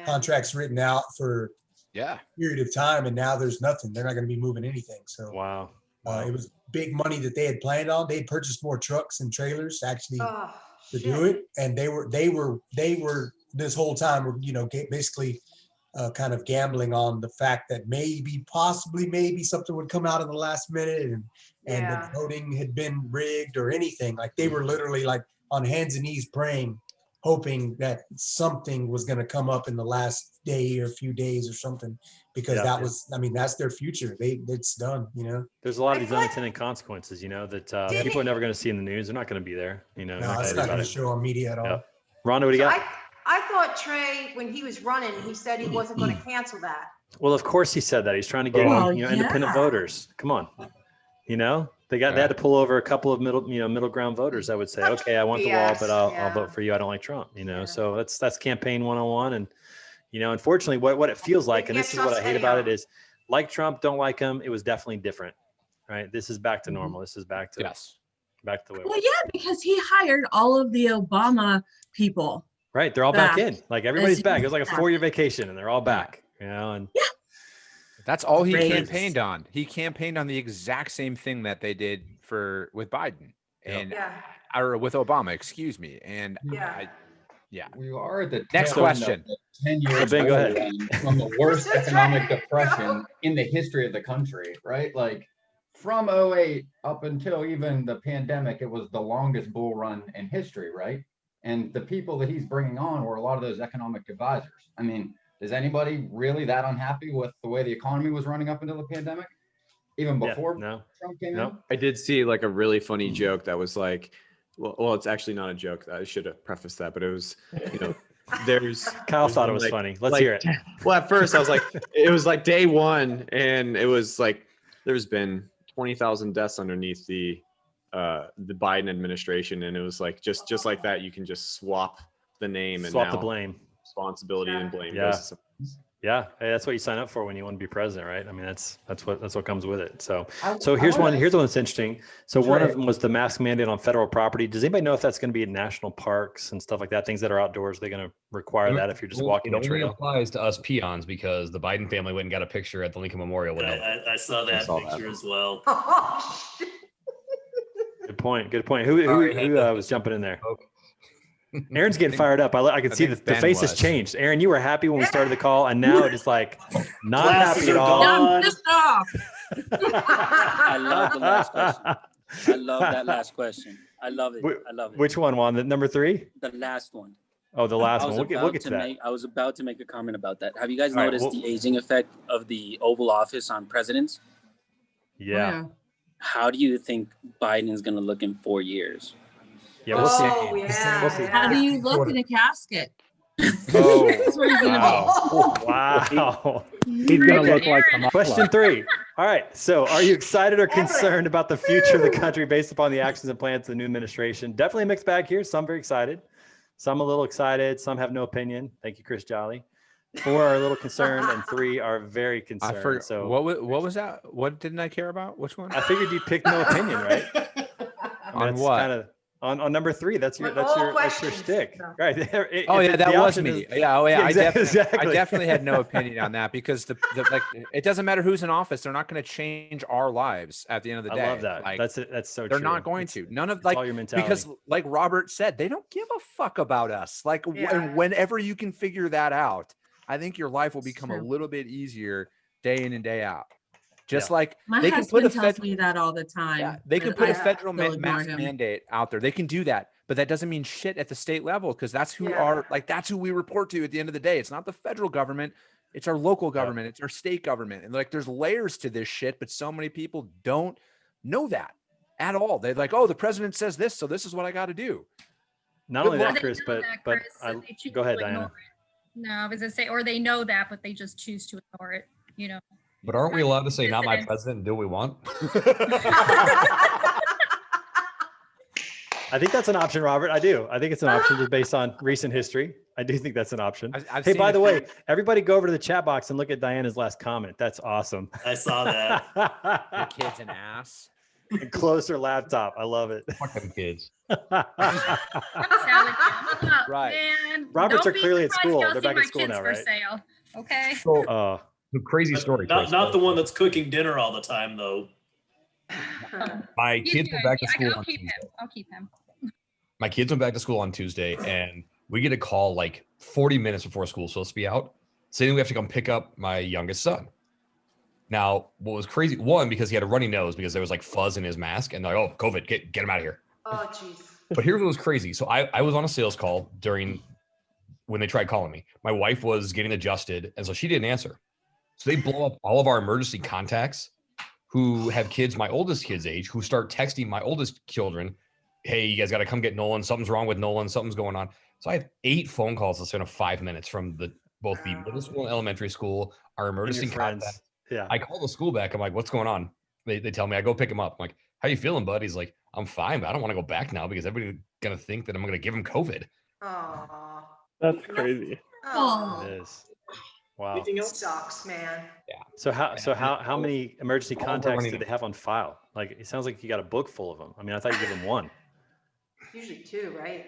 L: contracts written out for a period of time, and now there's nothing. They're not going to be moving anything. So
A: wow.
L: It was big money that they had planned on. They purchased more trucks and trailers actually to do it, and they were this whole time were basically. Kind of gambling on the fact that maybe something would come out in the last minute and the voting had been rigged or anything. Like, they were literally like on hands and knees praying, hoping that something was going to come up in the last day or few days or something, because that's their future. It's done,
A: There's a lot of these unintended consequences, that people are never going to see in the news. They're not going to be there,
L: No, it's not going to show on media at all.
A: Yep. Rhonda, what do you got?
K: I thought Trey, when he was running, he said he wasn't going to cancel that.
A: Well, of course he said that. He's trying to get independent voters. Come on, they had to pull over a couple of middle ground voters. I would say, okay, I want the wall, but I'll vote for you. I don't like Trump. So that's campaign 101. And unfortunately, what it feels like, and this is what I hate about it, is like Trump, don't like him. It was definitely different, right? This is back to normal. This is back to back to the way.
Q: Well, yeah, because he hired all of the Obama people.
A: Right, they're all back in. Like, everybody's back. It was like a 4-year vacation, and they're all back. And
M: that's all he campaigned on. He campaigned on the exact same thing that they did with Biden or with Obama. Excuse me. And
P: we are at the
M: next question.
P: 10 years
A: Ben, go ahead.
P: From the worst economic depression in the history of the country, right? Like, from 2008 up until even the pandemic, it was the longest bull run in history, right? And the people that he's bringing on were a lot of those economic advisors. I mean, is anybody really that unhappy with the way the economy was running up until the pandemic? Even before Trump came in?
G: I did see like a really funny joke that was like, well, it's actually not a joke. I should have prefaced that, but it was, there's
A: Kyle thought it was funny. Let's hear it.
G: Well, at first I was like, it was like day one, and it was like there's been 20,000 deaths underneath the Biden administration, and it was like just like that, you can just swap the name and
A: swap
G: now
A: the blame,
G: responsibility and blame.
A: Yeah. Yeah, hey, that's what you sign up for when you want to be president, right? I mean, that's what comes with it. So here's one that's interesting. So one of them was the mask mandate on federal property. Does anybody know if that's going to be in national parks and stuff like that? Things that are outdoors, they're going to require that if you're just walking a
F: trail? It only applies to us peons because the Biden family went and got a picture at the Lincoln Memorial.
C: I saw that picture as well.
A: Good point. Who was jumping in there? Aaron's getting fired up. I can see the face has changed. Aaron, you were happy when we started the call, and now it's like not happy at all.
Q: I'm pissed off.
O: I love the last question. I love that last question. I love it. I love it.
A: Which one? The number 3?
O: The last one.
A: Oh, the last one. We'll get to that.
O: I was about to make a comment about that. Have you guys noticed the aging effect of the Oval Office on presidents?
A: Yeah.
O: How do you think Biden's going to look in 4 years?
A: Yeah, we'll see.
Q: We'll see. How do you look in a casket?
A: Oh,
Q: That's where he's gonna be.
A: Wow.
I: He's gonna look like Kamala.
A: Question 3. All right. So, are you excited or concerned about the future of the country based upon the actions and plans of the new administration? Definitely a mixed bag here. Some very excited, some a little excited, some have no opinion. Thank you, Chris Jolly. 4 are a little concerned, and 3 are very concerned.
M: I forgot.
A: So,
M: what was that? What didn't I care about? Which one?
A: I figured you'd pick no opinion, right?
M: On what?
A: Kind of, on number 3, that's your shtick, right?
M: That was me. I definitely had no opinion on that because the like it doesn't matter who's in office, they're not going to change our lives at the end of the day.
A: I love that.
M: Like,
A: that's so
M: they're
A: true.
M: not going to. None of
A: all your mentality.
M: because like Robert said, they don't give a fuck about us. Like whenever you can figure that out, I think your life will become a little bit easier day in and day out. Just like
Q: my
M: they can
Q: husband
M: put a
Q: tells me that all the time.
M: Yeah, they can put a federal
Q: still
M: mask
Q: ignore him.
M: mandate out there. They can do that, but that doesn't mean shit at the state level because that's who that's who we report to at the end of the day. It's not the federal government, it's our local government, it's our state government. And like there's layers to this shit, but so many people don't know that at all. They're like, oh, the president says this, so this is what I got to do.
A: Not only that, Chris, but go ahead, Diana.
J: No, I was gonna say, or they know that, but they just choose to ignore it. You know.
F: But aren't we allowed to say, not my president, do what we want?
A: I think that's an option, Robert. I do. I think it's an option just based on recent history. I do think that's an option. Hey, by the way, everybody go over to the chat box and look at Diana's last comment. That's awesome.
C: I saw that.
M: The kid's an ass.
A: And close her laptop. I love it.
F: Fuck them kids.
A: Right.
J: Man,
A: Roberts are
J: don't be
A: clearly at
J: surprised
A: school.
J: y'all
A: They're
J: see
A: back
J: my
A: at school
J: kids
A: now,
J: for
A: right?
J: sale. Okay.
F: So, the crazy story. Chris.
C: Not the one that's cooking dinner all the time, though.
F: My kids went back to school
J: I'll
F: on
J: keep
F: Tuesday.
J: him. I'll keep him.
F: My kids went back to school on Tuesday, and we get a call like 40 minutes before school's supposed to be out, saying we have to come pick up my youngest son. Now, what was crazy, one, because he had a runny nose because there was like fuzz in his mask, and they're like, oh, COVID, get him out of here.
K: Oh, jeez.
F: But here's what was crazy. So I was on a sales call when they tried calling me. My wife was getting adjusted, and so she didn't answer. So they blow up all of our emergency contacts who have kids, my oldest kid's age, who start texting my oldest children, hey, you guys got to come get Nolan. Something's wrong with Nolan. Something's going on. So I have 8 phone calls that's in 5 minutes from both the middle school and elementary school, our emergency contacts.
A: Yeah.
F: I call the school back. I'm like, what's going on? They tell me. I go pick him up. I'm like, how you feeling, bud? He's like, I'm fine, but I don't want to go back now because everybody's going to think that I'm going to give him COVID.
I: That's crazy.
K: Oh.
A: It is. Wow.
K: Anything else? Sucks, man.
F: Yeah.
A: So how many emergency contacts do they have on file? Like, it sounds like you got a book full of them. I mean, I thought you give them 1.
K: Usually 2, right?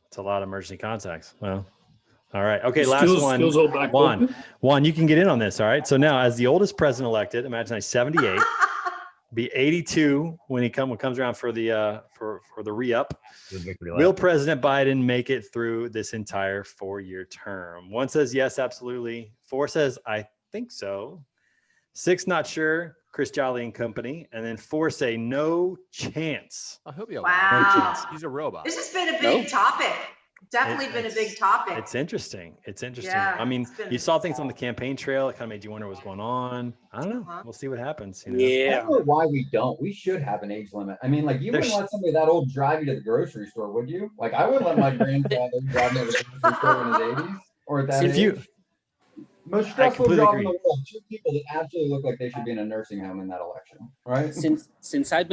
A: It's a lot of emergency contacts. Well, all right. Okay,
E: Skills-
A: last one.
E: skills hold back
A: Juan, you can get in on this. All right. So now, as the oldest president elected, imagine he's 78, be 82 when he comes around for the re-up. Will President Biden make it through this entire 4-year term? 1 says yes, absolutely. 4 says I think so. 6 not sure. Chris Jolly and company, and then 4 say no chance.
M: I hope you.
K: Wow.
A: No chance.
M: He's a robot.
K: This has been a big topic. definitely been a big topic.
A: It's interesting. It's interesting.
K: Yeah,
A: I mean,
K: it's been-
A: you saw things on the campaign trail. It kind of made you wonder what's going on. I don't know.
K: Uh-huh.
A: We'll see what happens. You know?
P: I don't know why we don't. We should have an age limit. I mean, like, you wouldn't let somebody that old drive you to the grocery store, would you? Like, I wouldn't let my grandfather drive me to the grocery store in his 80s or at that age. Most stressful
A: completely
P: job in
A: agree.
P: the world. Two people that absolutely look like they should be in a nursing home in that election, right?
O: Since I was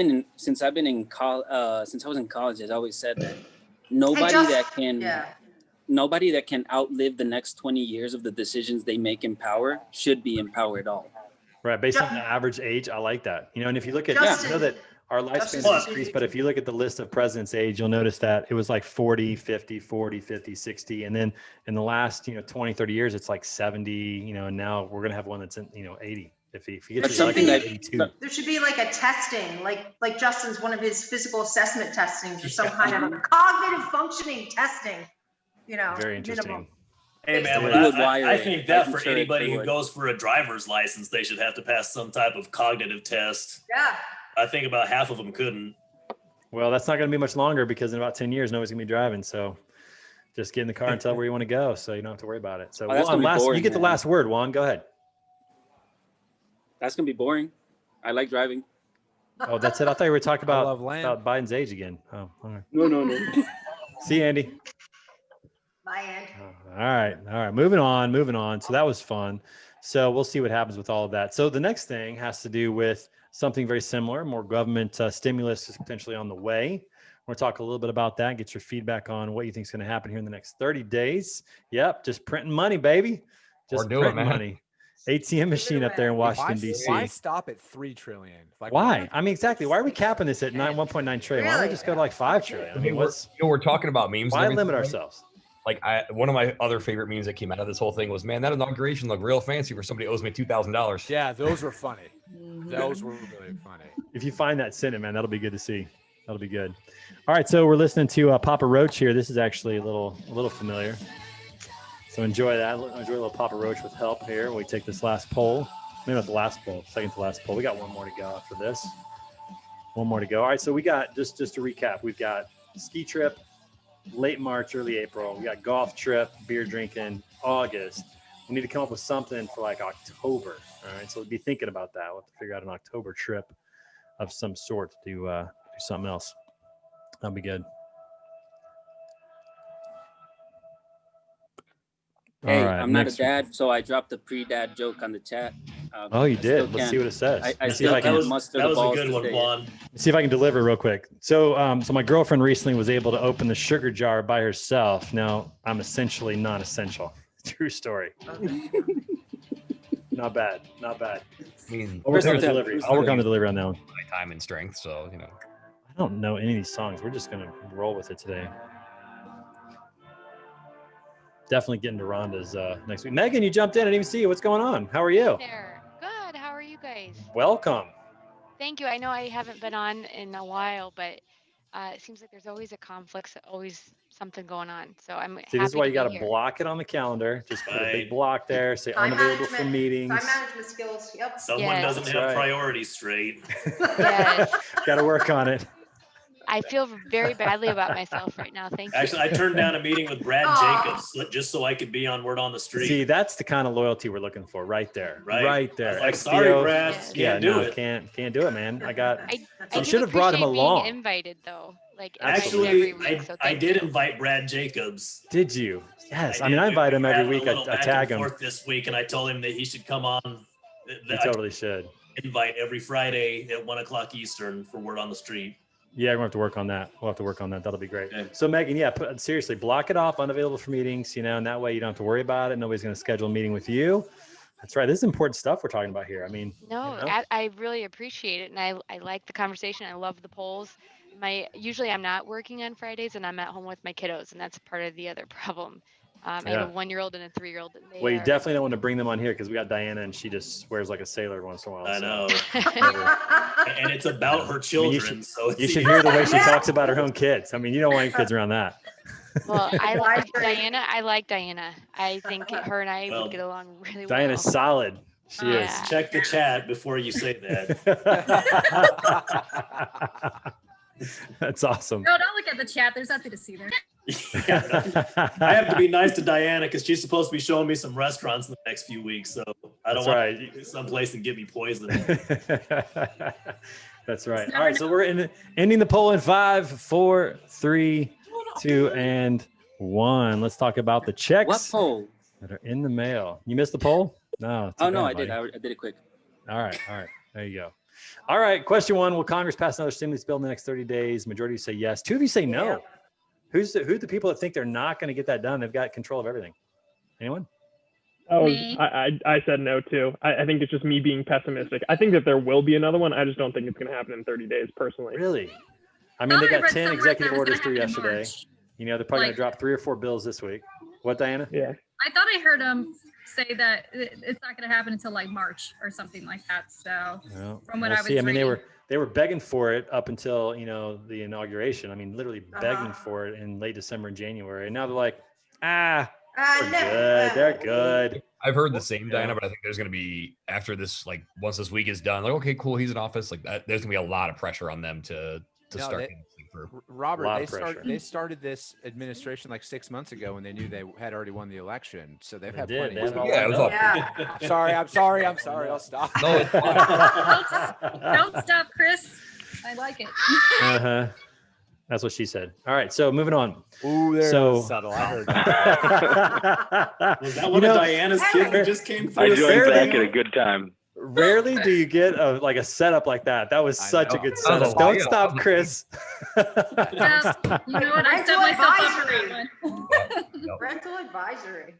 O: in college, I've always said that nobody that can outlive the next 20 years of the decisions they make in power should be in power at all.
A: Right. Based on the average age, I like that. You know, and if you look at, I know that our lifespan has increased, but if you look at the list of presidents' age, you'll notice that it was like 40, 50, 40, 50, 60. And then in the last, 20, 30 years, it's like 70, and now we're going to have one that's in, 80. If he gets elected at 82.
K: There should be like a testing, like Justin's one of his physical assessment testings or some kind of a cognitive functioning testing,
A: Very interesting.
K: minimum.
C: Hey man, I think that for anybody who goes for a driver's license, they should have to pass some type of cognitive test.
K: Yeah.
C: I think about half of them couldn't.
A: Well, that's not going to be much longer because in about 10 years, nobody's going to be driving. So just get in the car and tell where you want to go. So you don't have to worry about it. So Juan, you get the last word. Juan, go ahead.
O: That's going to be boring. I like driving.
A: Oh, that's it. I thought you were talking about Biden's age again. Oh, all right.
O: No.
A: See you, Andy.
K: Bye, Andy.
A: All right. Moving on. So that was fun. So we'll see what happens with all of that. So the next thing has to do with something very similar, more government stimulus is potentially on the way. We're going to talk a little bit about that, get your feedback on what you think is going to happen here in the next 30 days. Yep, just printing money, baby. Just printing money. ATM machine up there in Washington, D.C.
M: Why stop at 3 trillion? Like,
A: why? I mean, exactly. Why are we capping this at 1.9 trillion? Why don't we just go to like 5 trillion? I mean,
F: we're talking about memes.
A: Why limit ourselves?
F: Like one of my other favorite memes that came out of this whole thing was, man, that inauguration looked real fancy for somebody who owes me $2,000.
M: Yeah, those were funny. Those were really funny.
A: If you find that, send it, man. That'll be good to see. That'll be good. All right, so we're listening to Papa Roach here. This is actually a little familiar. So enjoy that. Enjoy a little Papa Roach with help here. We take this last poll. Maybe not the last poll, second to last poll. We got one more to go after this. One more to go. All right, so we got, just to recap, we've got ski trip, late March, early April. We got golf trip, beer drinking, August. We need to come up with something for like October. All right, so we'll be thinking about that. We'll have to figure out an October trip of some sort to do something else. That'll be good.
O: Hey,
A: right,
O: I'm not a dad, so I dropped a pre-dad joke on the chat.
A: Oh, you did? Let's see what it says.
O: That was a good one, Juan.
A: See if I can deliver real quick. So, so my girlfriend recently was able to open the sugar jar by herself. Now, I'm essentially non-essential. True story. Not bad. I mean, I'll work on the delivery. On that one.
F: My time and strength, so
A: I don't know any of these songs. We're just gonna roll with it today. Definitely getting to Rhonda's next week. Megan, you jumped in. I didn't even see you. What's going on? How are you?
R: There. Good. How are you guys?
A: Welcome.
R: Thank you. I know I haven't been on in a while, but it seems like there's always a conflict, always something going on. So I'm
A: See, this is why you got to block it on the calendar. Just put a big block there. Say unavailable for meetings.
K: Time management skills. Yep.
C: Someone doesn't have priorities straight.
R: Yes.
A: Got to work on it.
R: I feel very badly about myself right now. Thank you.
C: Actually, I turned down a meeting with Brad Jacobs just so I could be on Word on the Street.
A: See, that's the kind of loyalty we're looking for, right there. Right there.
C: Like, sorry, Brad, can't do it.
A: Can't do it, man.
R: I
A: you should have brought him along.
R: Being invited though, like
C: actually,
R: every week,
C: I did invite Brad Jacobs.
A: Did you? Yes. I mean, I invite him every week. I tag him
C: this week, and I told him that he should come on.
A: He totally should.
C: Invite every Friday at 1:00 Eastern for Word on the Street.
A: Yeah, we're gonna have to work on that. We'll have to work on that. That'll be great. Okay. So Megan, seriously, block it off, unavailable for meetings, and that way you don't have to worry about it. Nobody's gonna schedule a meeting with you. That's right. This is important stuff we're talking about here. I mean,
R: I really appreciate it, and I like the conversation. I love the polls. Usually I'm not working on Fridays, and I'm at home with my kiddos, and that's part of the other problem. I have a 1-year-old and a 3-year-old.
A: Well, you definitely don't want to bring them on here because we got Diana, and she just swears like a sailor once in a while.
C: I know. And it's about her children.
A: I mean, you should hear the way she talks about her own kids. I mean, you don't want your kids around that.
R: Well, I like Diana. I think her and I would get along really well.
A: Diana's solid. She is.
C: Check the chat before you say that.
A: That's awesome.
J: No, don't look at the chat. There's nothing to see there.
C: I have to be nice to Diana because she's supposed to be showing me some restaurants in the next few weeks. So I don't want to go someplace and get me poisoned.
A: That's right. All right, so we're ending the poll in 5, 4, 3, 2, and 1. Let's talk about the checks.
O: What poll?
A: That are in the mail. You missed the poll? No.
O: Oh no, I did. I did it quick.
A: All right. There you go. All right. Question 1: will Congress pass another stimulus bill in the next 30 days? Majority say yes. 2 of you say no. Yeah. Who's the people that think they're not going to get that done? They've got control of everything. Anyone?
I: I said no too. I think it's just me being pessimistic. I think that there will be another one. I just don't think it's going to happen in 30 days personally.
A: Really? I mean, they got 10 executive orders through yesterday. You know, they're probably going to drop 3 or 4 bills this week. What, Diana?
I: Yeah.
J: I thought I heard say that it's not going to happen until like March or something like that. So from what I was reading.
A: I mean, they were begging for it up until, the inauguration. I mean, literally begging for it in late December and January. And now they're like, they're good. They're good.
F: I've heard the same, Diana, but I think there's going to be, after this, like once this week is done, like, okay, cool, he's in office. Like that, there's going to be a lot of pressure on them to start getting through.
M: Robert, they started this administration like 6 months ago when they knew they had already won the election. So they've had plenty. I'm sorry. I'll stop.
A: No, it's fine.
J: Don't stop, Chris. I like it.
A: That's what she said. All right, so moving on.
M: Ooh, there was subtle. I heard that.
C: Was that one of Diana's kids that just came through?
N: I joined back at a good time.
A: Rarely do you get a setup like that. That was such a good setup. Don't stop, Chris.
J: You know what? I set myself up for that one.
K: Rental advisory.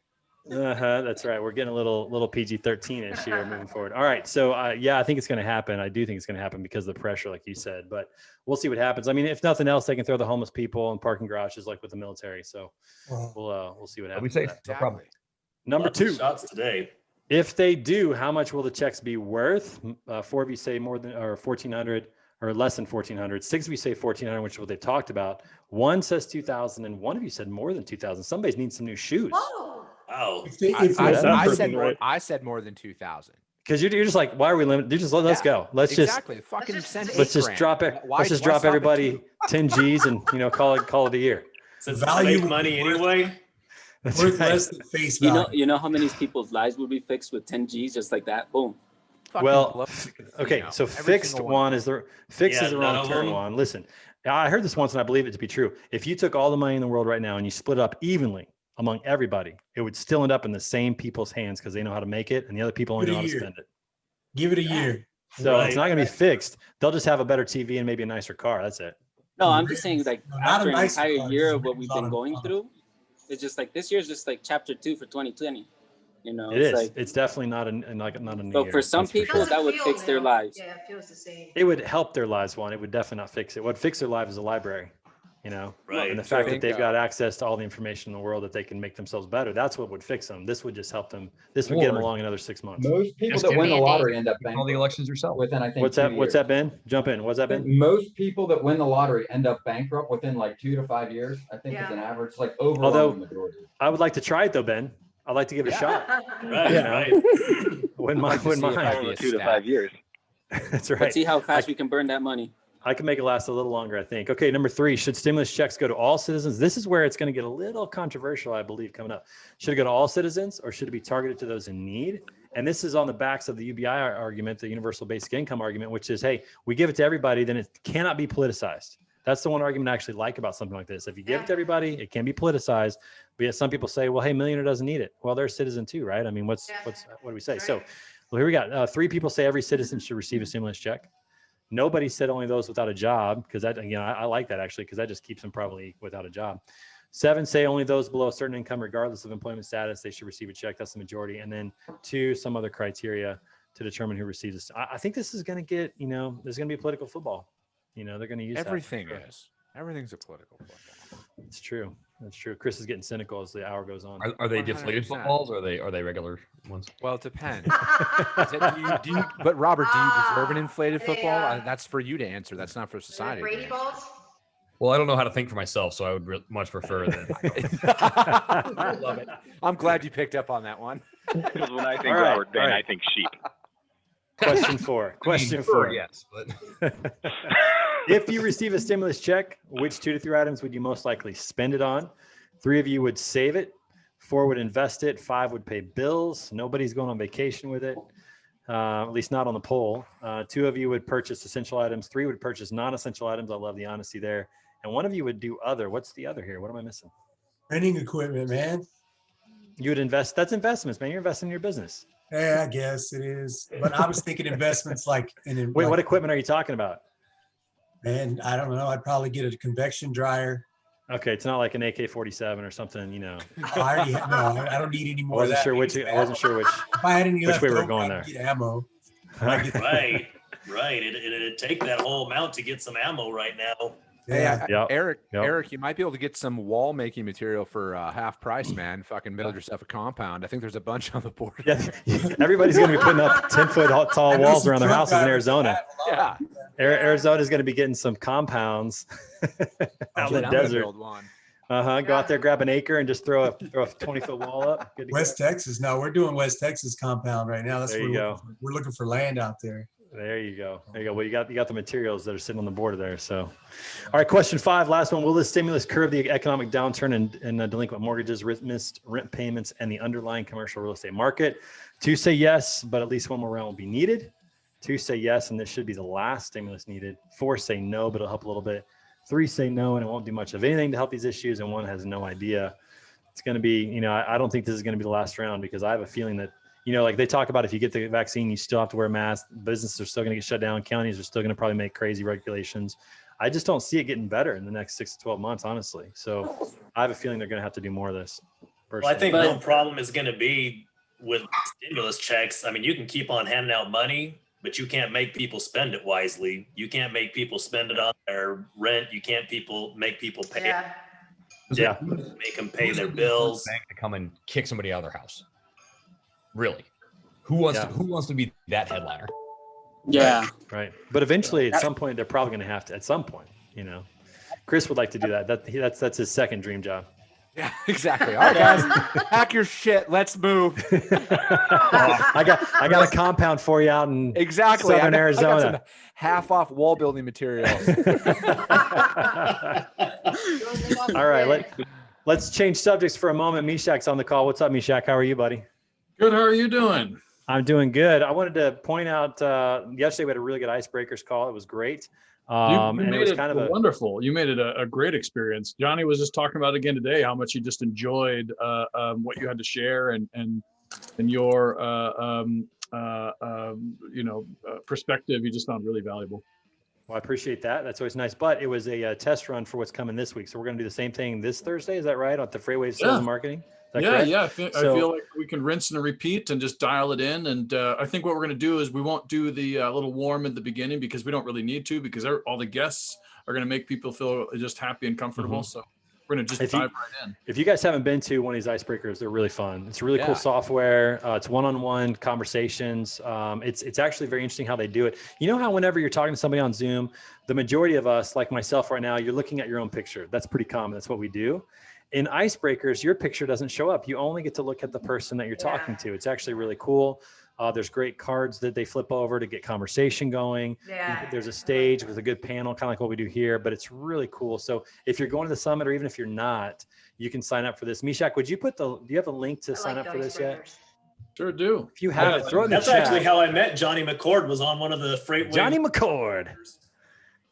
A: That's right. We're getting a little PG-13ish here moving forward. All right. So I think it's going to happen. I do think it's going to happen because of the pressure, like you said, but we'll see what happens. I mean, if nothing else, they can throw the homeless people in parking garages like with the military. So we'll see what happens.
F: No problem.
A: Number 2.
C: Shots today.
A: If they do, how much will the checks be worth? 4 of you say more than or 1,400 or less than 1,400. 6 of you say 1,400, which is what they talked about. 1 says 2,000, and 1 of you said more than 2,000. Somebody's needs some new shoes.
K: Whoa.
C: Oh,
M: I said more than 2,000.
A: Because you're just like, why are we limited? You're just let's go. Let's just drop it. Let's just drop everybody 10 G's and call it a year.
C: Since value money anyway.
A: That's
L: worth
A: right.
L: less than face value.
O: You know how many people's lives would be fixed with 10 G's just like that? Boom.
A: Well, okay. So fixed one is the is the wrong term one. Listen, I heard this once and I believe it to be true. If you took all the money in the world right now and you split it up evenly among everybody, it would still end up in the same people's hands because they know how to make it and the other people only know how to spend it.
L: Give it a year.
A: So it's not going to be fixed. They'll just have a better TV and maybe a nicer car. That's it.
O: No, I'm just saying like after an entire year of what we've been going through, it's just like this year's just like chapter 2 for 2020.
A: It's definitely not a new
O: So
A: year.
O: for some people, that would fix their lives.
K: Yeah, it feels the same.
A: It would help their lives. It would definitely not fix it. What would fix their lives is a library.
C: Right.
A: And the fact that they've got access to all the information in the world that they can make themselves better, that's what would fix them. This would just help them. This would get them along another 6 months.
P: Most people that win the lottery end up bankrupt.
F: All the elections yourself.
P: Within, I think,
A: What's that, Ben? Jump in. What's that, Ben?
P: Most people that win the lottery end up bankrupt within like 2 to 5 years. I think it's an average, like overwhelming majority.
A: I would like to try it though, Ben. I'd like to give it a shot.
C: Right.
A: Wouldn't mind.
N: 2 to 5 years.
A: That's right.
O: Let's see how fast we can burn that money.
A: I can make it last a little longer, I think. Okay, number 3, should stimulus checks go to all citizens? This is where it's going to get a little controversial, I believe, coming up. Should it go to all citizens or should it be targeted to those in need? And this is on the backs of the UBI argument, the universal basic income argument, which is, hey, we give it to everybody, then it cannot be politicized. That's the one argument I actually like about something like this. If you give it to everybody, it can be politicized. But yet some people say, well, hey, millionaire doesn't need it. Well, they're a citizen too, right? I mean, what do we say? So here we got 3 people say every citizen should receive a stimulus check. Nobody said only those without a job, because that, I like that actually, because that just keeps them probably without a job. 7 say only those below a certain income, regardless of employment status, they should receive a check. That's the majority. And then 2, some other criteria to determine who receives this. I think this is going to get, there's going to be political football. They're going to use
M: everything is. Everything's a political football.
A: It's true. That's true. Chris is getting cynical as the hour goes on.
F: Are they deflated footballs or are they regular ones?
M: Well, it depends. But Robert, do you deserve an inflated football? That's for you to answer. That's not for society.
K: Brady balls?
F: Well, I don't know how to think for myself, so I would much prefer that.
M: I love it. I'm glad you picked up on that one.
N: Because when I think Robert Bain, I think sheep.
A: Question 4. Question 4.
F: Yes, but
A: If you receive a stimulus check, which 2 to 3 items would you most likely spend it on? 3 of you would save it. 4 would invest it. 5 would pay bills. Nobody's going on vacation with it, at least not on the poll. 2 of you would purchase essential items. 3 would purchase non-essential items. I love the honesty there. And 1 of you would do other. What's the other here? What am I missing?
L: Printing equipment, man.
A: You would invest. That's investments, man. You're investing in your business.
L: Yeah, I guess it is. But I was thinking investments like in.
A: Wait, what equipment are you talking about?
L: Man, I don't know. I'd probably get a convection dryer.
A: Okay, it's not like an AK-47 or something, you know.
L: I already no, I don't need any more.
A: I wasn't sure which.
L: If I had any
A: which way we were
L: over,
A: going
L: I'd
A: there.
L: get ammo.
C: Right. It'd take that whole amount to get some ammo right now.
L: Yeah.
M: Eric, you might be able to get some wall making material for half price, man. Fucking build yourself a compound. I think there's a bunch on the board.
A: Yeah, everybody's going to be putting up 10-foot tall walls around their houses in Arizona.
M: Yeah.
A: Arizona's going to be getting some compounds out in the desert. Go out there, grab an acre, and just throw a 20-foot wall up.
L: West Texas. No, we're doing West Texas compound right now. That's
A: there
L: where
A: you go.
L: We're looking for land out there.
A: There you go. There you go. Well, you got the materials that are sitting on the border there. So, all right. Question 5, last one. Will this stimulus curb the economic downturn in delinquent mortgages, missed rent payments, and the underlying commercial real estate market? 2 say yes, but at least 1 more round will be needed. 2 say yes, and this should be the last stimulus needed. 4 say no, but it'll help a little bit. 3 say no, and it won't do much of anything to help these issues. And 1 has no idea. It's going to be, I don't think this is going to be the last round, because I have a feeling that, like they talk about, if you get the vaccine, you still have to wear a mask. Businesses are still going to get shut down. Counties are still going to probably make crazy regulations. I just don't see it getting better in the next 6 to 12 months, honestly. So I have a feeling they're going to have to do more of this.
C: Well, I think the problem is going to be with stimulus checks. I mean, you can keep on handing out money, but you can't make people spend it wisely. You can't make people spend it on their rent. You can't make people pay.
A: Yeah.
C: Make them pay their bills.
F: Bank to come and kick somebody out of their house. Really? Who wants to be that headliner?
O: Yeah.
A: Right. But eventually, at some point, they're probably going to have to. At some point, Chris would like to do that. That's his second dream job.
M: Yeah, exactly. All right, guys, pack your shit. Let's move.
A: I got a compound for you out in Southern Arizona.
M: I got some half off wall building materials.
A: All right, let's change subjects for a moment. Mishak's on the call. What's up, Mishak? How are you, buddy?
S: Good. How are you doing?
A: I'm doing good. I wanted to point out yesterday we had a really good icebreakers call. It was great. And it was kind of
S: wonderful. You made it a great experience. Johnny was just talking about again today how much he just enjoyed what you had to share and your perspective. You just found really valuable.
A: Well, I appreciate that. That's always nice. But it was a test run for what's coming this week. So we're going to do the same thing this Thursday. Is that right? On the Freightwaves Sales and Marketing?
S: Yeah. I feel like we can rinse and repeat and just dial it in. And I think what we're going to do is we won't do the little warm at the beginning, because we don't really need to, because all the guests are going to make people feel just happy and comfortable. Mm-hmm. So we're going to just dive right in.
A: If you guys haven't been to one of these icebreakers, they're really fun. It's really cool software. It's one-on-one conversations. It's actually very interesting how they do it. You know how whenever you're talking to somebody on Zoom, the majority of us, like myself right now, you're looking at your own picture. That's pretty common. That's what we do. In icebreakers, your picture doesn't show up. You only get to look at the person that you're talking to. It's actually really cool. There's great cards that they flip over to get conversation going.
K: Yeah.
A: There's a stage with a good panel, kind of like what we do here, but it's really cool. So if you're going to the summit, or even if you're not, you can sign up for this. Mishak, would you do you have a link to sign up for this yet?
S: Sure do.
A: If you have it, throw it in the chat.
C: That's actually how I met Johnny McCord, was on one of the Freightwaves.
A: Johnny McCord.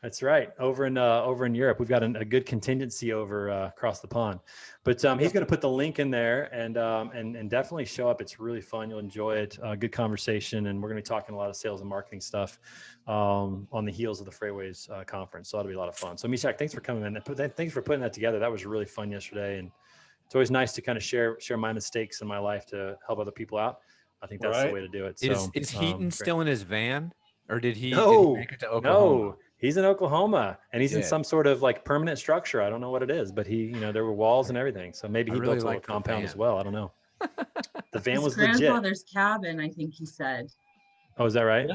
A: That's right. Over in Europe, we've got a good contingency over across the pond. But he's going to put the link in there and definitely show up. It's really fun. You'll enjoy it. Good conversation, and we're going to be talking a lot of sales and marketing stuff on the heels of the Freightwaves conference. So that'll be a lot of fun. So Mishak, thanks for coming in. Thanks for putting that together. That was really fun yesterday, and it's always nice to kind of share my mistakes in my life to help other people out. I think that's the way to do it. So,
M: is Heaton still in his van, or did he make it to Oklahoma?
A: No. He's in Oklahoma, and he's in some sort of like permanent structure. I don't know what it is, but there were walls and everything. So maybe he built a little compound as well. I don't know. The van was legit.
Q: Grandfather's cabin, I think he said.
A: Oh, is that right?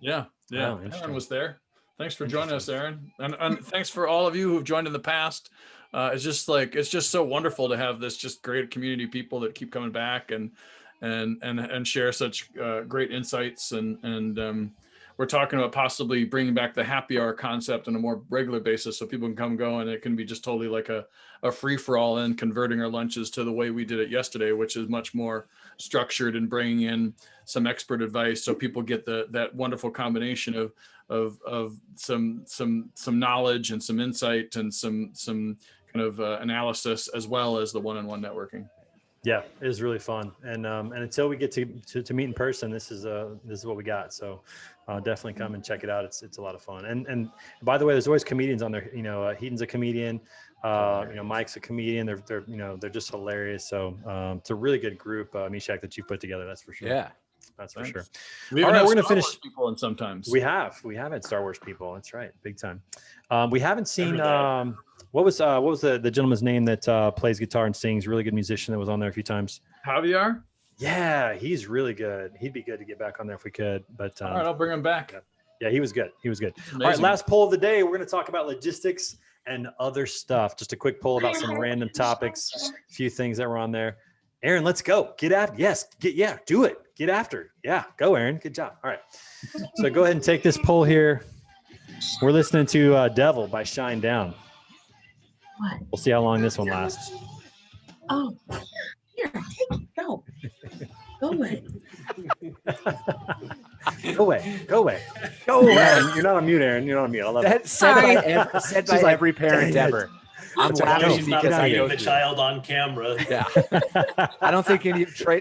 S: Yeah.
A: Wow,
S: Aaron was there. Thanks for joining us, Aaron. And thanks for all of you who've joined in the past. It's just so wonderful to have this just great community of people that keep coming back and share such great insights and we're talking about possibly bringing back the happy hour concept on a more regular basis, so people can come go, and it can be just totally like a free for all, and converting our lunches to the way we did it yesterday, which is much more structured and bringing in some expert advice, so people get that wonderful combination of some knowledge and some insight and some kind of analysis, as well as the one-on-one networking.
A: Yeah, it was really fun, and until we get to meet in person, this is what we got. So definitely come and check it out. It's a lot of fun. And by the way, there's always comedians on there. You know, Heaton's a comedian. You know, Mike's a comedian. They're just hilarious. So it's a really good group, Mishak, that you put together. That's for sure.
M: Yeah,
A: that's for sure.
S: All right, we're gonna finish people, and sometimes
A: we have had Star Wars people. That's right, big time. We haven't seen. What was the gentleman's name that plays guitar and sings? Really good musician that was on there a few times.
S: Javier?
A: Yeah, he's really good. He'd be good to get back on there if we could. But
S: all right, I'll bring him back.
A: Yeah, he was good. All right, last poll of the day. We're going to talk about logistics and other stuff. Just a quick poll about some random topics, a few things that were on there. Aaron, let's go. Get after. Yes, do it. Get after. Yeah, go, Aaron. Good job. All right. So go ahead and take this poll here. We're listening to Devil by Shine Down.
Q: What?
A: We'll see how long this one lasts.
Q: Oh, here, take it. Go. Go away.
A: Go away. Go away. Go away. You're not on mute, Aaron. You're not on mute. I love it.
M: Said by every parent ever. I'm laughing because I know
C: the child on camera.
M: Yeah. I don't think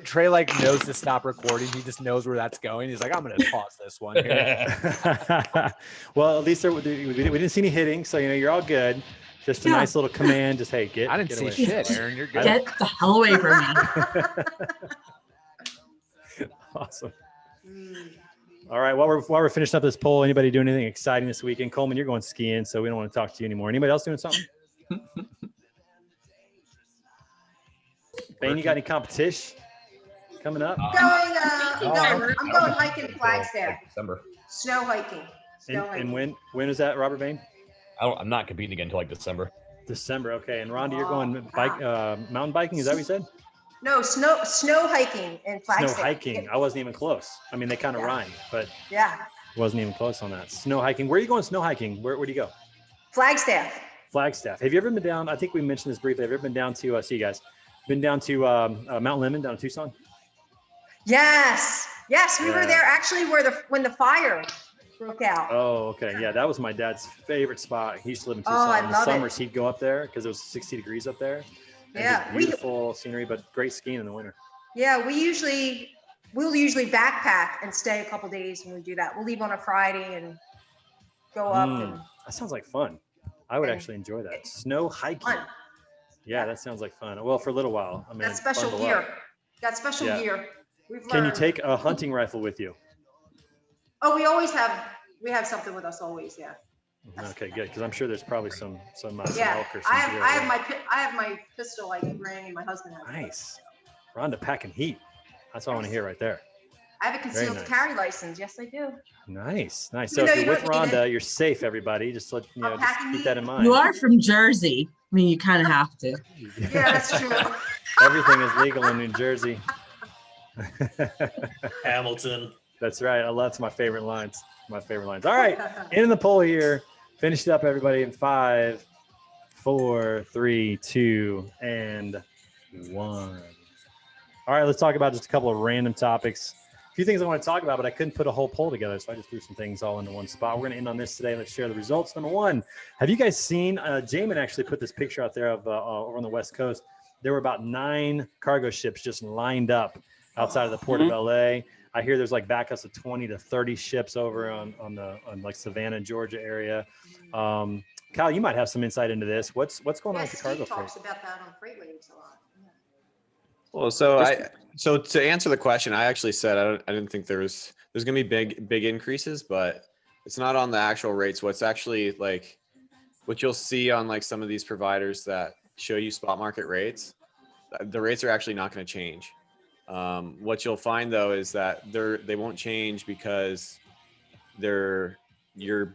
M: Trey like knows to stop recording. He just knows where that's going. He's like, I'm going to pause this one here.
A: Well, at least we didn't see any hitting, so you're all good. Just a nice little command. Just hey, get.
M: I didn't see
A: away.
M: shit, Aaron. You're good.
Q: Get the hell away from me.
A: Awesome. All right. While we're finishing up this poll, anybody doing anything exciting this weekend? Coleman, you're going skiing, so we don't want to talk to you anymore. Anybody else doing something? Bane, you got any competition coming up?
K: I'm going hiking Flagstaff.
F: December.
K: Snow hiking.
A: And when is that, Robert Bane?
F: I'm not competing again until like December.
A: December, okay. And Rhonda, you're going mountain biking? Is that what you said?
K: No, snow hiking in Flagstaff.
A: Snow hiking. I wasn't even close. I mean, they kind of rhyme, but wasn't even close on that. Snow hiking. Where are you going snow hiking? Where do you go?
K: Flagstaff.
A: Flagstaff. Have you ever been down? I think we mentioned this briefly. Have you ever been down to see you guys? Been down to Mount Lemmon down in Tucson?
K: Yes, we were there actually when the fire broke out.
A: Oh, okay. Yeah, that was my dad's favorite spot. He used to live in Tucson. In the summers, he'd go up there because it was 60 degrees up there. And beautiful scenery, but great skiing in the winter.
K: Yeah, we'll usually backpack and stay a couple days when we do that. We'll leave on a Friday and go up.
A: That sounds like fun. I would actually enjoy that. Snow hiking. Fun. Yeah, that sounds like fun. Well, for a little while. I mean,
K: got special gear. Gear.
A: Can you take a hunting rifle with you?
K: Oh, we have something with us always. Yeah.
A: Okay, good. Because I'm sure there's probably some elk or something.
K: I have my pistol I bring, and my husband has.
A: Nice. Rhonda packing heat. That's what I want to hear right there.
K: I have a concealed carry license. Yes, I do.
A: Nice. So if you're with Rhonda, you're safe. Everybody, just just keep that in mind.
Q: You are from Jersey. I mean, you kind of have to.
K: Yeah, that's true.
A: Everything is legal in New Jersey.
C: Hamilton.
A: That's right. That's my favorite lines. All right, in the poll here. Finish it up, everybody, in 5, 4, 3, 2, and 1. All right, let's talk about just a couple of random topics. A few things I want to talk about, but I couldn't put a whole poll together, so I just threw some things all into one spot. We're going to end on this today. Let's share the results. Number one, have you guys seen, Jamin actually put this picture out there of over on the West Coast. There were about 9 cargo ships just lined up outside of the port of LA. I hear there's like backups of 20 to 30 ships over on like Savannah, Georgia area. Kyle, you might have some insight into this. What's going on with the cargo freight?
K: Talks about that on FreightWaves a lot.
G: Well, so to answer the question, I actually said I didn't think there's going to be big increases, but it's not on the actual rates. What's actually like what you'll see on like some of these providers that show you spot market rates, the rates are actually not going to change. What you'll find though is that they won't change because your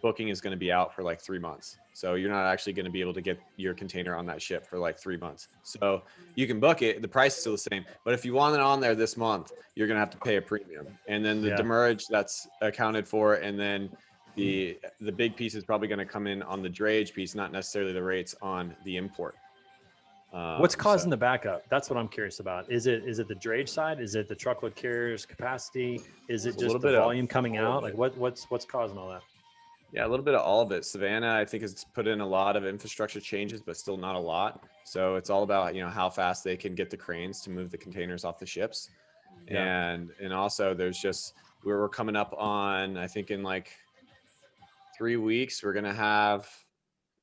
G: booking is going to be out for like 3 months. So you're not actually going to be able to get your container on that ship for like 3 months. So you can book it. The price is still the same. But if you want it on there this month, you're going to have to pay a premium. And then the demurrage that's accounted for. And then the big piece is probably going to come in on the drayage piece, not necessarily the rates on the import.
A: What's causing the backup? That's what I'm curious about. Is it the drayage side? Is it the truckload carriers capacity? Is it just the volume coming out? Like what's causing all that?
G: Yeah, a little bit of all of it. Savannah, I think, has put in a lot of infrastructure changes, but still not a lot. So it's all about, how fast they can get the cranes to move the containers off the ships.
A: Yeah.
G: And also there's just, we're coming up on, I think in like 3 weeks, we're going to have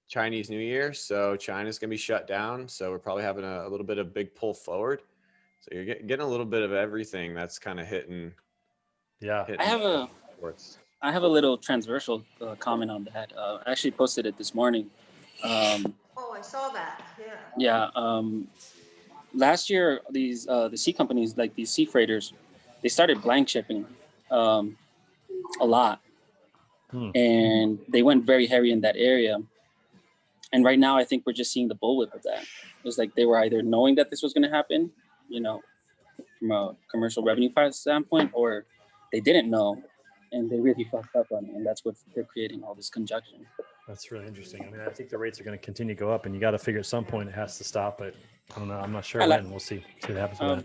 G: Chinese New Year. So China's going to be shut down. So we're probably having a little bit of big pull forward. So you're getting a little bit of everything that's kind of hitting.
A: Yeah.
O: I have a little transversal comment on that. I actually posted it this morning.
K: Oh, I saw that. Yeah.
O: Yeah. Last year, these the sea companies, like these sea freighters, they started blank shipping a lot, and they went very heavy in that area. And right now, I think we're just seeing the bullwhip of that. It's like they were either knowing that this was going to happen, from a commercial revenue standpoint, or they didn't know. And they really fucked up on it, and that's what they're creating all this conjunction.
A: That's really interesting. I mean, I think the rates are going to continue to go up, and you got to figure at some point it has to stop. But I don't know. I'm not sure when. We'll see what happens with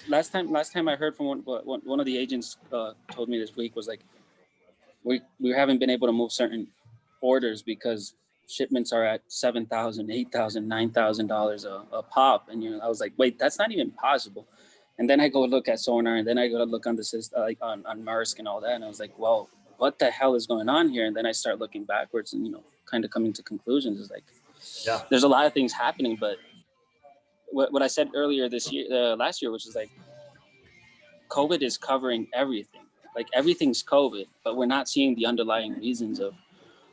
A: that.
O: Last time I heard from one of the agents told me this week was like, we haven't been able to move certain orders because shipments are at $7,000, $8,000, $9,000 a pop, and I was like, wait, that's not even possible. And then I go look at Sonar, and then I go look on the system, like on Maersk and all that. And I was like, well, what the hell is going on here? And then I start looking backwards and, kind of coming to conclusions. It's like, there's a lot of things happening. But what I said earlier last year, which is like, COVID is covering everything. Like everything's COVID, but we're not seeing the underlying reasons of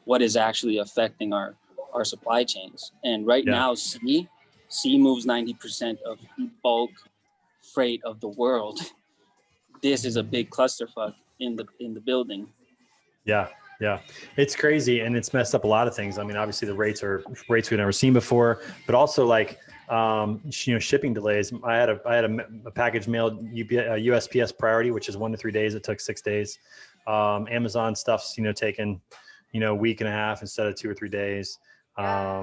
O: what is actually affecting our supply chains. And right now, sea moves 90% of bulk freight of the world. This is a big clusterfuck in the building.
A: Yeah, it's crazy, and it's messed up a lot of things. I mean, obviously the rates we've never seen before, but also like shipping delays. I had a package mailed USPS priority, which is 1 to 3 days. It took 6 days. Amazon stuff's taking a week and a half instead of 2 or 3 days. A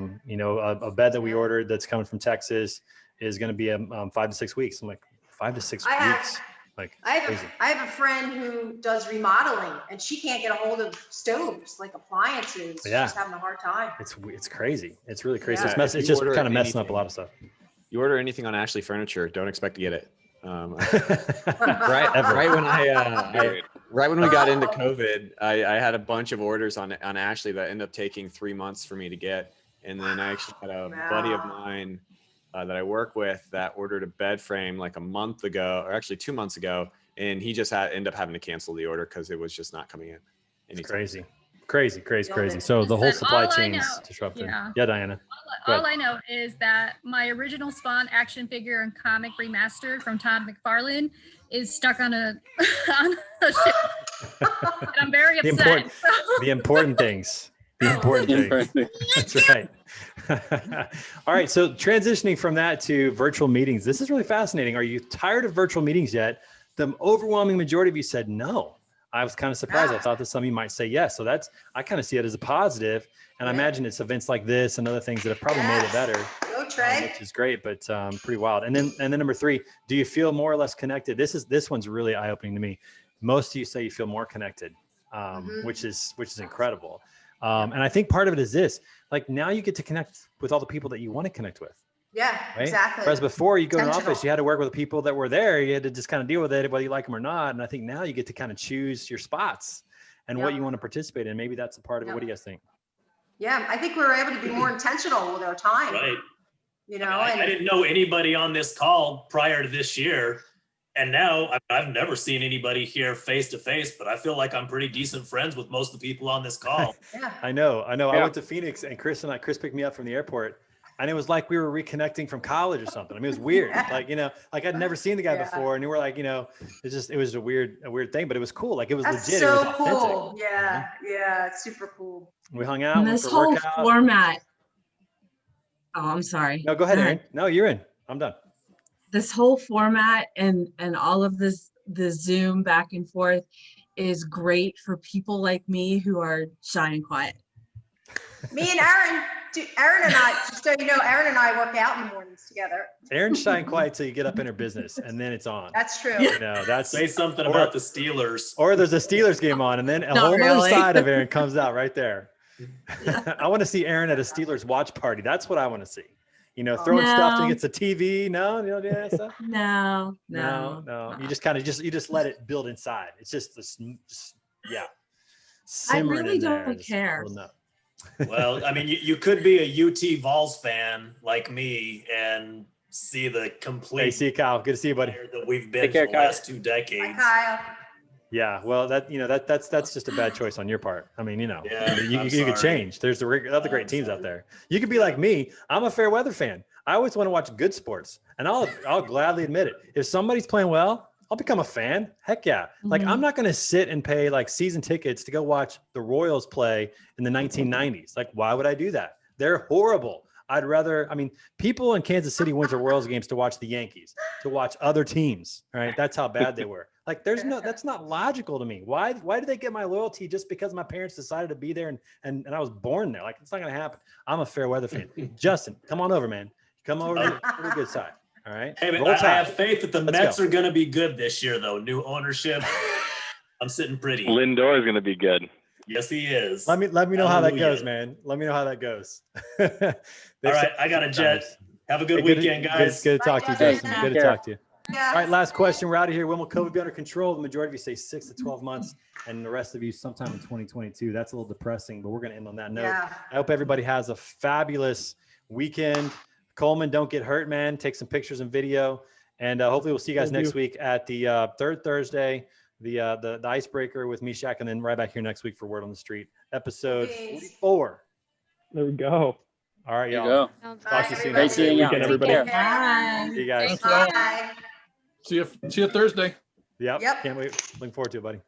A: bed that we ordered that's coming from Texas is going to be 5 to 6 weeks. I'm like, 5 to 6 weeks. Like
K: I have a friend who does remodeling, and she can't get a hold of stoves, like appliances.
G: Yeah.
K: She's having a hard time.
A: It's crazy. It's really crazy.
G: Yeah,
A: It's just kind of messing up a lot of stuff.
G: You order anything on Ashley Furniture, don't expect to get it. Right when we got into COVID, I had a bunch of orders on Ashley that ended up taking 3 months for me to get. And then I actually had a buddy of mine that I work with that ordered a bed frame like a month ago, or actually 2 months ago. And he just ended up having to cancel the order because it was just not coming in.
A: It's crazy. So the whole supply chain's disrupted. Yeah, Diana.
J: All I know is that my original Spawn action figure and comic remastered from Todd McFarlane is stuck on a ship. And I'm very upset.
A: The important things. That's right. All right. So transitioning from that to virtual meetings, this is really fascinating. Are you tired of virtual meetings yet? The overwhelming majority of you said no. I was kind of surprised. I thought that some of you might say yes. So I kind of see it as a positive. And I imagine it's events like this and other things that have probably made it better.
K: Go Trey.
A: Which is great, but pretty wild. And then number 3, do you feel more or less connected? This one's really eye-opening to me. Most of you say you feel more connected, which is incredible. And I think part of it is this, like now you get to connect with all the people that you want to connect with.
K: Yeah,
A: right?
K: exactly.
A: Whereas before you go to an office, you had to work with the people that were there. You had to just kind of deal with it, whether you like them or not. And I think now you get to kind of choose your spots and what you want to participate in. Maybe that's a part of it. What do you guys think?
K: Yeah, I think we're able to be more intentional with our time.
C: Right.
K: I
C: didn't know anybody on this call prior to this year. And now I've never seen anybody here face to face, but I feel like I'm pretty decent friends with most of the people on this call.
A: I know. I went to Phoenix and Chris picked me up from the airport. And it was like we were reconnecting from college or something. I mean, it was weird. Like, like I'd never seen the guy before. And we were like, it was a weird thing, but it was cool. Like it was
K: That's
A: legit.
K: so
A: It was authentic.
K: cool. Yeah. Yeah. It's super cool.
A: We hung out.
Q: And
A: went
Q: this
A: for a
Q: whole
A: workout.
Q: format. Oh, I'm sorry.
A: No, go ahead, Aaron. No, you're in. I'm done.
Q: This whole format and all of this, the Zoom back and forth is great for people like me who are shy and quiet.
K: Me and Aaron, Aaron and I, just so you know, Aaron and I work out in the mornings together.
A: Aaron's shy and quiet till you get up in her business, and then it's on.
K: That's true.
A: That's
C: Say something about the Steelers.
A: Or there's a Steelers game on, and then a whole other side of Aaron comes out right there. I want to see Aaron at a Steelers watch party. That's what I want to see. Throwing stuff against the TV. No, you don't do that stuff.
Q: No.
A: You just kind of you just let it build inside. It's just this, yeah.
Q: I really don't care.
C: Well, I mean, you could be a UT Vols fan like me and see the complete.
A: Hey, see you, Kyle. Good to see you, buddy.
C: That we've been for the last 2 decades.
K: Hi, Kyle.
A: Yeah, well, that's just a bad choice on your part. I mean,
C: Yeah,
A: you could change. There's other great teams out there. You could be like me. I'm a fair weather fan. I always want to watch good sports, and I'll gladly admit it. If somebody's playing well, I'll become a fan. Heck yeah. Like I'm not going to sit and pay like season tickets to go watch the Royals play in the 1990s. Like, why would I do that? They're horrible. I'd rather, people in Kansas City went to Royals games to watch the Yankees, to watch other teams, right? That's how bad they were. Like, that's not logical to me. Why did they get my loyalty just because my parents decided to be there and I was born there? Like, it's not going to happen. I'm a fair weather fan. Justin, come on over, man. Come over to the good side. All right.
C: Hey, man, I have faith that the Mets are going to be good this year, though. New ownership. I'm sitting pretty.
N: Lindor is going to be good.
C: Yes, he is.
A: Let me know how that goes, man. Let me know how that goes.
C: All right, I got a jet. Have a good weekend, guys.
A: Good to talk to you, Justin. Good to talk to you. All right, last question. We're out of here. When will COVID be under control? The majority of you say 6 to 12 months, and the rest of you sometime in 2022. That's a little depressing, but we're going to end on that note.
K: Yeah.
A: I hope everybody has a fabulous weekend. Coleman, don't get hurt, man. Take some pictures and video, and hopefully we'll see you guys next week at the third Thursday, the icebreaker with Meshach, and then right back here next week for Word on the Street, episode 44.
I: There we go.
A: All right,
O: There
A: y'all.
O: you go.
A: Talk to you soon.
O: Great seeing y'all.
I: Everybody.
Q: Bye.
A: See you guys.
K: Bye.
S: See you Thursday.
A: Yep. Can't wait. Looking forward to it, buddy.